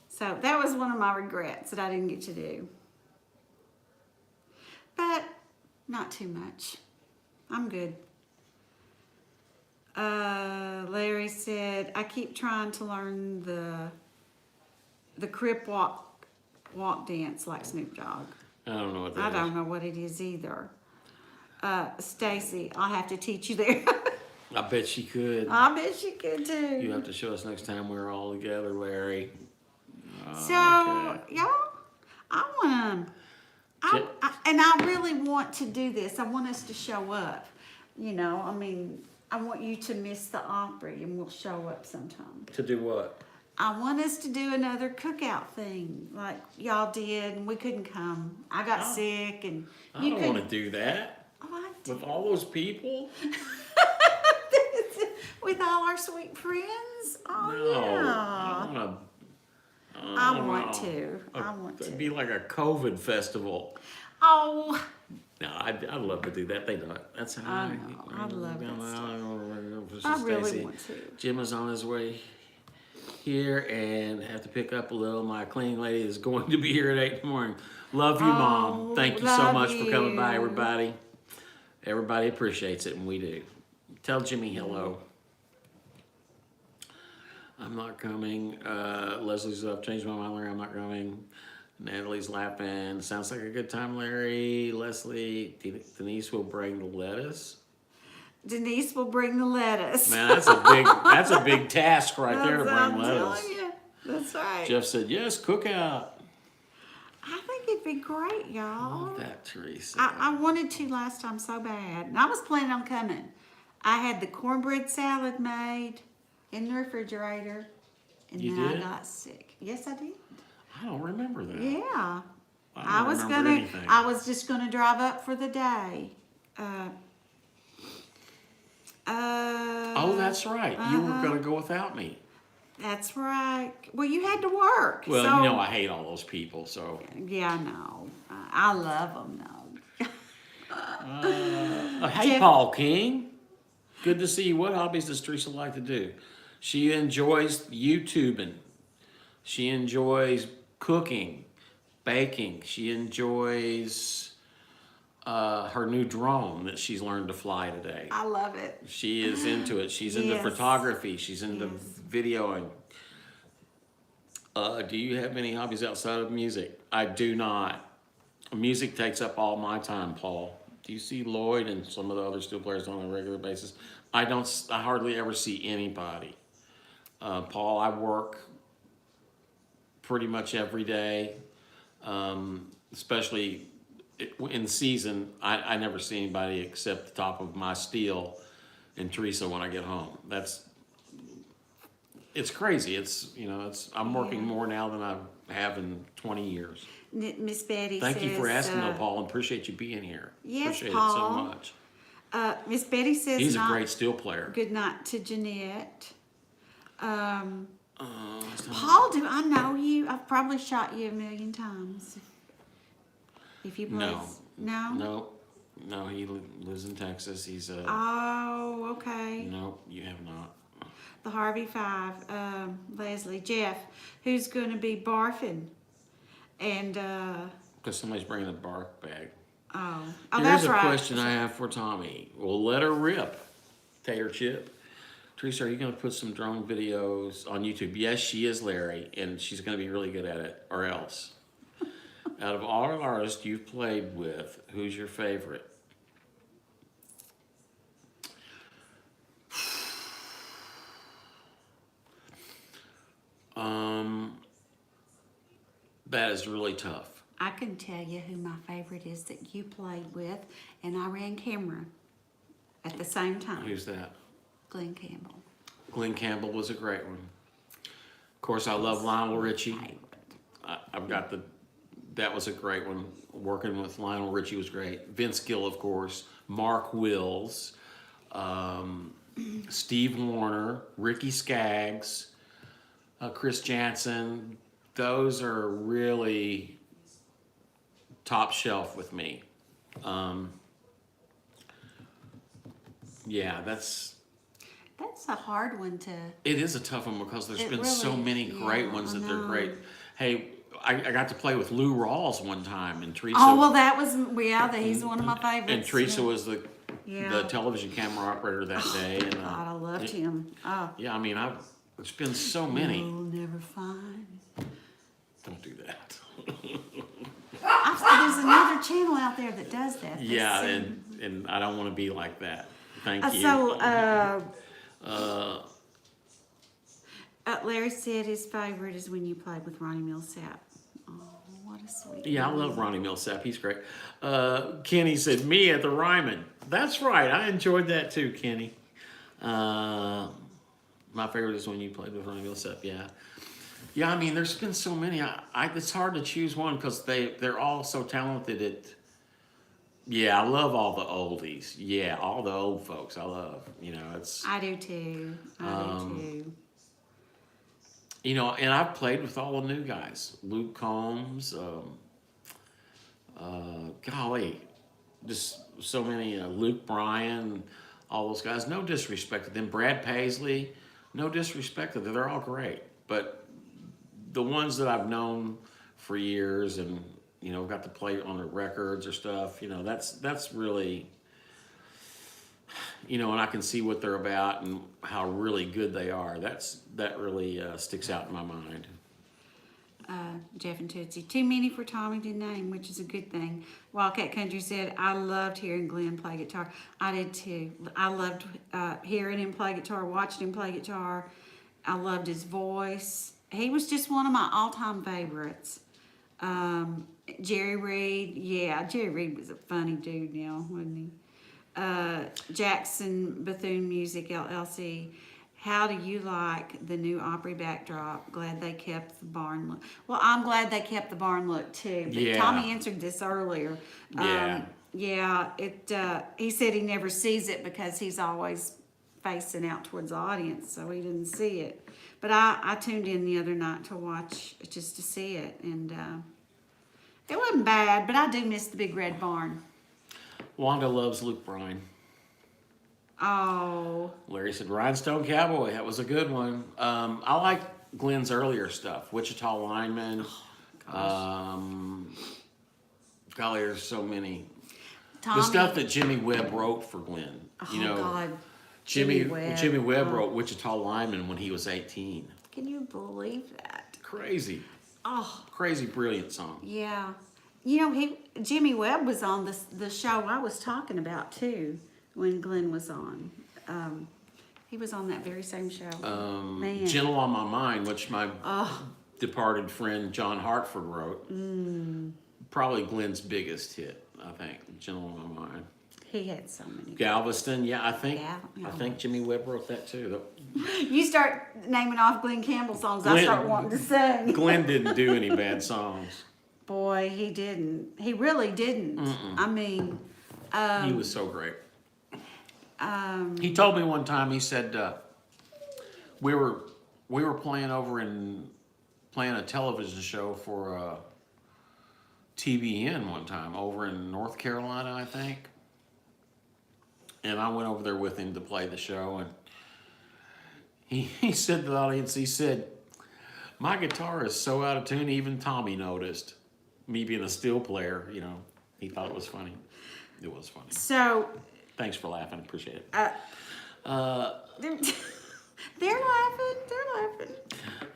[SPEAKER 2] So that was one of my regrets that I didn't get to do. But not too much. I'm good. Larry said, I keep trying to learn the crip walk dance like Snoop Dogg.
[SPEAKER 1] I don't know what that
[SPEAKER 2] I
[SPEAKER 1] is.
[SPEAKER 2] don't know what it is either. Stacy, I'll have to teach you there.
[SPEAKER 1] I bet she could.
[SPEAKER 2] I bet you could
[SPEAKER 1] You
[SPEAKER 2] too.
[SPEAKER 1] have to show us next time we're all together, Larry.
[SPEAKER 2] So,
[SPEAKER 1] Okay.
[SPEAKER 2] y'all, I want to, and I really want to do this. I want us to show up. You know, I mean, I want you to miss the Opry and we'll show up sometime.
[SPEAKER 1] To do what?
[SPEAKER 2] I want us to do another cookout thing like y'all did and we couldn't come. I got sick and
[SPEAKER 1] I don't want to do that.
[SPEAKER 2] Oh, I do.
[SPEAKER 1] With all those people?
[SPEAKER 2] With all our sweet friends? Oh,
[SPEAKER 1] No.
[SPEAKER 2] yeah. I want to.
[SPEAKER 1] It'd be like a COVID festival.
[SPEAKER 2] Oh,
[SPEAKER 1] No, I'd love to do that. They don't. That's how
[SPEAKER 2] I know. I love that stuff. I really want to.
[SPEAKER 1] Jim is on his way here and have to pick up a little. My cleaning lady is going to be here at 8 in the morning. Love you, Mom. Thank you so
[SPEAKER 2] love
[SPEAKER 1] much for coming by,
[SPEAKER 2] you.
[SPEAKER 1] everybody. Everybody appreciates it, and we do. Tell Jimmy hello. I'm not coming. Leslie's up. Changed my mind, Larry. I'm not coming. Natalie's laughing. Sounds like a good time, Larry. Leslie, Denise will bring the lettuce.
[SPEAKER 2] Denise will bring the lettuce.
[SPEAKER 1] Man, that's a big task right there to
[SPEAKER 2] That's what
[SPEAKER 1] bring
[SPEAKER 2] I'm
[SPEAKER 1] lettuce.
[SPEAKER 2] telling you. That's right.
[SPEAKER 1] Jeff said, yes, cookout.
[SPEAKER 2] I think it'd be great, y'all.
[SPEAKER 1] Love that, Teresa.
[SPEAKER 2] I wanted to last time so bad. And I was planning on coming. I had the cornbread salad made in the refrigerator. And
[SPEAKER 1] You
[SPEAKER 2] then
[SPEAKER 1] did?
[SPEAKER 2] I got sick. Yes, I did.
[SPEAKER 1] I don't remember that.
[SPEAKER 2] Yeah.
[SPEAKER 1] I don't remember anything.
[SPEAKER 2] I was just gonna drive up for the day.
[SPEAKER 1] Oh, that's right. You were going to go without me.
[SPEAKER 2] That's right. Well, you had to work.
[SPEAKER 1] Well,
[SPEAKER 2] so,
[SPEAKER 1] you know I hate all those people, so.
[SPEAKER 2] Yeah, I know. I love them, though.
[SPEAKER 1] Hey,
[SPEAKER 2] Jeff-
[SPEAKER 1] Paul King. Good to see you. What hobbies does Teresa like to do? She enjoys YouTubing. She enjoys cooking, baking. She enjoys her new drone that she's learned to fly today.
[SPEAKER 2] I love it.
[SPEAKER 1] She is into it. She's into
[SPEAKER 2] Yes.
[SPEAKER 1] photography. She's into
[SPEAKER 2] Yes.
[SPEAKER 1] videoing. Do you have any hobbies outside of music? I do not. Music takes up all my time, Paul. Do you see Lloyd and some of the other steel players on a regular basis? I hardly ever see anybody. Paul, I work pretty much every day, especially in season. I never see anybody except the top of my steel and Teresa when I get home. It's crazy. I'm working more now than I have in 20 years.
[SPEAKER 2] Miss Betty
[SPEAKER 1] Thank you for
[SPEAKER 2] says,
[SPEAKER 1] asking, though, Paul, and appreciate you being here.
[SPEAKER 2] Yes,
[SPEAKER 1] Appreciate
[SPEAKER 2] Paul.
[SPEAKER 1] it so much.
[SPEAKER 2] Miss Betty says
[SPEAKER 1] He's a great steel player.
[SPEAKER 2] good night to Jeanette.
[SPEAKER 1] Paul,
[SPEAKER 2] Paul, do I know you? I've probably shot you a million times. If you play,
[SPEAKER 1] No, he lives in Texas. He's a.
[SPEAKER 2] Oh, okay.
[SPEAKER 1] No, you have not.
[SPEAKER 2] The Harvey Five, Leslie, Jeff, who's going to be barfing, and
[SPEAKER 1] Because somebody's bringing a bark bag.
[SPEAKER 2] Here's
[SPEAKER 1] Here's
[SPEAKER 2] that's
[SPEAKER 1] a
[SPEAKER 2] right.
[SPEAKER 1] question I have for Tommy. Well, let her rip. Tater Chip. Teresa, are you going to put some drone videos on YouTube? Yes, she is, Larry, and she's going to be really good at it, or else. Out of all the artists you've played with, who's your favorite? That is really tough.
[SPEAKER 2] I can tell you who my favorite is that you played with, and I ran camera at the same time.
[SPEAKER 1] Who's that?
[SPEAKER 2] Glenn Campbell.
[SPEAKER 1] Glenn Campbell was a great one. Of course, I love Lionel Richie. I've got that was a great one. Working with Lionel Richie was great. Vince Gill, of course. Mark Wills. Steve Wariner. Ricky Skaggs. Chris Jansen. Those are really top shelf with me. Yeah, that's
[SPEAKER 2] a hard one to.
[SPEAKER 1] It is a tough one because there's
[SPEAKER 2] It
[SPEAKER 1] been
[SPEAKER 2] really
[SPEAKER 1] so
[SPEAKER 2] is.
[SPEAKER 1] many great
[SPEAKER 2] Yeah,
[SPEAKER 1] ones
[SPEAKER 2] I
[SPEAKER 1] that they're
[SPEAKER 2] know.
[SPEAKER 1] great. Hey, I got to play with Lou Rawls one time, and Teresa.
[SPEAKER 2] Oh well, that was he's one of my favorites.
[SPEAKER 1] And Teresa
[SPEAKER 2] yeah.
[SPEAKER 1] was the
[SPEAKER 2] Yeah.
[SPEAKER 1] television camera operator that day. And
[SPEAKER 2] God, I loved him. Oh,
[SPEAKER 1] yeah, I mean, it's been so many.
[SPEAKER 2] you'll never find.
[SPEAKER 1] Don't do that.
[SPEAKER 2] There's another channel out there that does that. They
[SPEAKER 1] Yeah,
[SPEAKER 2] sing.
[SPEAKER 1] and I don't want to be like that. Thank you.
[SPEAKER 2] Larry said his favorite is when you played with Ronnie Millsap. Oh, what a sweet.
[SPEAKER 1] Yeah, I
[SPEAKER 2] man.
[SPEAKER 1] love Ronnie Millsap. He's great. Kenny said, me at the Ryman. That's right. I enjoyed that too, Kenny. My favorite is when you played with Ronnie Millsap. Yeah. Yeah, I mean, there's been so many. It's hard to choose one because they're all so talented. Yeah, I love all the oldies. Yeah, all the old folks I love. It's...
[SPEAKER 2] I do too. I do too.
[SPEAKER 1] And I've played with all the new guys. Luke Combs, golly, just so many, Luke Bryan, all those guys. No disrespect to them. Brad Paisley, no disrespect to them. They're all great. But the ones that I've known for years and, got to play on their records or stuff, that's really, and I can see what they're about and how really good they are. That really sticks out in my mind.
[SPEAKER 2] Jeff and Tootsie. Too many for Tommy to name, which is a good thing. Wildcat Country said, I loved hearing Glenn play guitar. I did too. I loved hearing him play guitar, watching him play guitar. I loved his voice. He was just one of my all-time favorites. Jerry Reed. Yeah, Jerry Reed was a funny dude now, wasn't he? Jackson Bethune Music LLC. How do you like the new Opry backdrop? Glad they kept the barn look. Well, I'm glad they kept the barn look too. But
[SPEAKER 1] Yeah.
[SPEAKER 2] Tommy answered this earlier.
[SPEAKER 1] Yeah.
[SPEAKER 2] He said he never sees it because he's always facing out towards the audience, so he didn't see it. But I tuned in the other night to watch just to see it, and it wasn't bad. But I do miss the big red barn.
[SPEAKER 1] Wanda loves Luke Bryan.
[SPEAKER 2] Oh.
[SPEAKER 1] Larry said, Rhinestone Cowboy. That was a good one. I like Glenn's earlier stuff. Wichita Lineman. Golly, there's so many.
[SPEAKER 2] Tommy.
[SPEAKER 1] The stuff that Jimmy Webb wrote for Glenn.
[SPEAKER 2] Oh, God.
[SPEAKER 1] Jimmy
[SPEAKER 2] Webb.
[SPEAKER 1] wrote Wichita Lineman when he was 18.
[SPEAKER 2] Can you believe that?
[SPEAKER 1] Crazy.
[SPEAKER 2] Oh,
[SPEAKER 1] Crazy brilliant song.
[SPEAKER 2] yeah. Jimmy Webb was on the show I was talking about too when Glenn was on. He was on that very same show. Man.
[SPEAKER 1] Gentle on My Mind, which my departed friend John Hartford wrote. Probably Glenn's biggest hit, I think. Gentle on My Mind.
[SPEAKER 2] He had so many.
[SPEAKER 1] Galveston, yeah, I think
[SPEAKER 2] Yeah.
[SPEAKER 1] Jimmy Webb wrote that too.
[SPEAKER 2] You start naming off Glenn Campbell songs, I start wanting to sing.
[SPEAKER 1] Glenn didn't do any bad songs.
[SPEAKER 2] Boy, he didn't. He really didn't. I mean,
[SPEAKER 1] He was so great. He told me one time. He said we were playing a television show for TBN one time over in North Carolina, I think. And I went over there with him to play the show, and he said to the audience, he said, my guitar is so out of tune, even Tommy noticed. Me being a steel player, you know, he thought it was funny. It was funny.
[SPEAKER 2] So,
[SPEAKER 1] Thanks for laughing. Appreciate it.
[SPEAKER 2] they're laughing. They're laughing.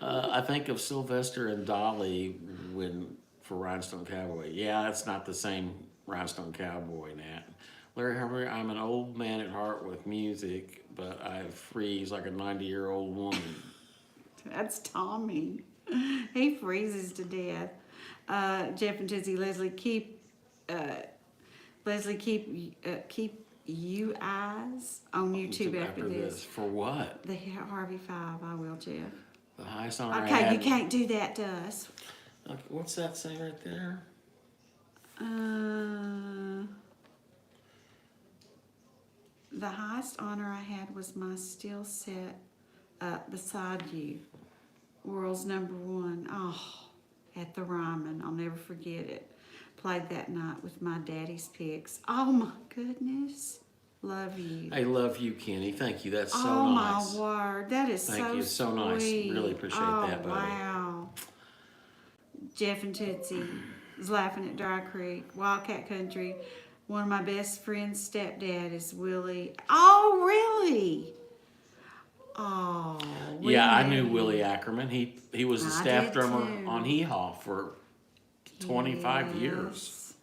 [SPEAKER 1] I think of Sylvester and Dolly for Rhinestone Cowboy. Yeah, it's not the same Rhinestone Cowboy, Nat. Larry Harvey, I'm an old man at heart with music, but I freeze like a 90-year-old woman.
[SPEAKER 2] That's Tommy. He freezes to death. Jeff and Tizzy, keep you eyes on YouTube after this.
[SPEAKER 1] For what?
[SPEAKER 2] The Harvey Five, I will, Jeff.
[SPEAKER 1] The highest honor I
[SPEAKER 2] Okay,
[SPEAKER 1] had.
[SPEAKER 2] you can't do that to us.
[SPEAKER 1] Okay, what's that say right there?
[SPEAKER 2] The highest honor I had was my still set up beside you. World's #1. Oh, at the Ryman. I'll never forget it. Played that night with my daddy's picks. Oh my goodness. Love you.
[SPEAKER 1] I love you, Kenny. Thank you. That's so
[SPEAKER 2] oh
[SPEAKER 1] nice.
[SPEAKER 2] My word. That is
[SPEAKER 1] Thank
[SPEAKER 2] so
[SPEAKER 1] you. So
[SPEAKER 2] sweet.
[SPEAKER 1] nice. Really appreciate that, buddy.
[SPEAKER 2] Wow. Jeff and Tootsie is laughing at Dry Creek. Wildcat Country. One of my best friend's stepdad is Willie. Oh, really? Oh,
[SPEAKER 1] Yeah, I
[SPEAKER 2] really?
[SPEAKER 1] knew Willie Ackerman. He was the
[SPEAKER 2] I
[SPEAKER 1] staff
[SPEAKER 2] did
[SPEAKER 1] drummer
[SPEAKER 2] too.
[SPEAKER 1] on Hee Haw for 25 years.
[SPEAKER 2] Yes.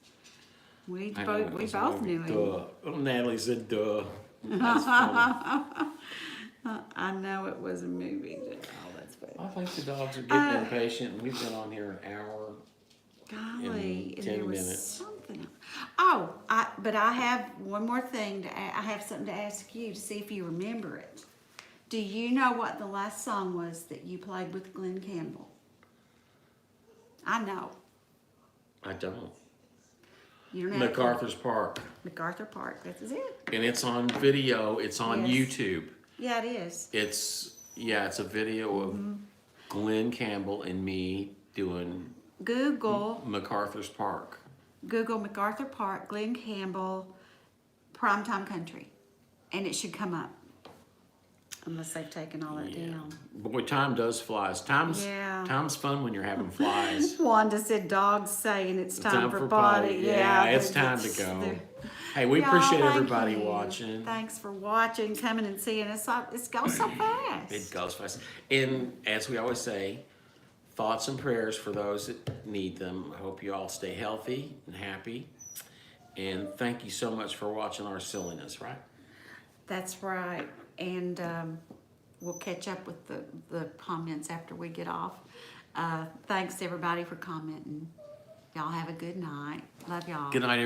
[SPEAKER 2] We
[SPEAKER 1] I know,
[SPEAKER 2] both
[SPEAKER 1] it was
[SPEAKER 2] knew him.
[SPEAKER 1] Duh. Oh, Natalie said, duh. That's funny.
[SPEAKER 2] I know it was a movie. Oh, that's funny.
[SPEAKER 1] I think the dogs are getting impatient. We've been on here an hour.
[SPEAKER 2] Golly,
[SPEAKER 1] in
[SPEAKER 2] and
[SPEAKER 1] 10
[SPEAKER 2] there was
[SPEAKER 1] minutes.
[SPEAKER 2] something. Oh, but I have one more thing I have something to ask you to see if you remember it. Do you know what the last song was that you played with Glenn Campbell? I know.
[SPEAKER 1] I don't.
[SPEAKER 2] You don't have
[SPEAKER 1] MacArthur's Park.
[SPEAKER 2] MacArthur Park. That is it.
[SPEAKER 1] And it's on video. It's on
[SPEAKER 2] Yes.
[SPEAKER 1] YouTube.
[SPEAKER 2] Yeah, it is.
[SPEAKER 1] It's a video of Glenn Campbell and me doing
[SPEAKER 2] Google
[SPEAKER 1] MacArthur's Park.
[SPEAKER 2] MacArthur Park, Glenn Campbell, Primetime Country, and it should come up. Unless they've taken all that down.
[SPEAKER 1] Boy, time does flies. Time's fun when you're having flies.
[SPEAKER 2] Wanda said dogs saying it's time for potty.
[SPEAKER 1] Yeah, it's time to go. Hey, we appreciate
[SPEAKER 2] thank
[SPEAKER 1] everybody
[SPEAKER 2] you.
[SPEAKER 1] watching.
[SPEAKER 2] Thanks for watching, coming and seeing us. It goes so fast.
[SPEAKER 1] It goes fast. And as we always say, thoughts and prayers for those that need them. I hope you all stay healthy and happy. And thank you so much for watching our silliness, right?
[SPEAKER 2] That's right. And we'll catch up with the comments after we get off. Thanks everybody for commenting. Y'all have a good night. Love y'all.
[SPEAKER 1] Good night,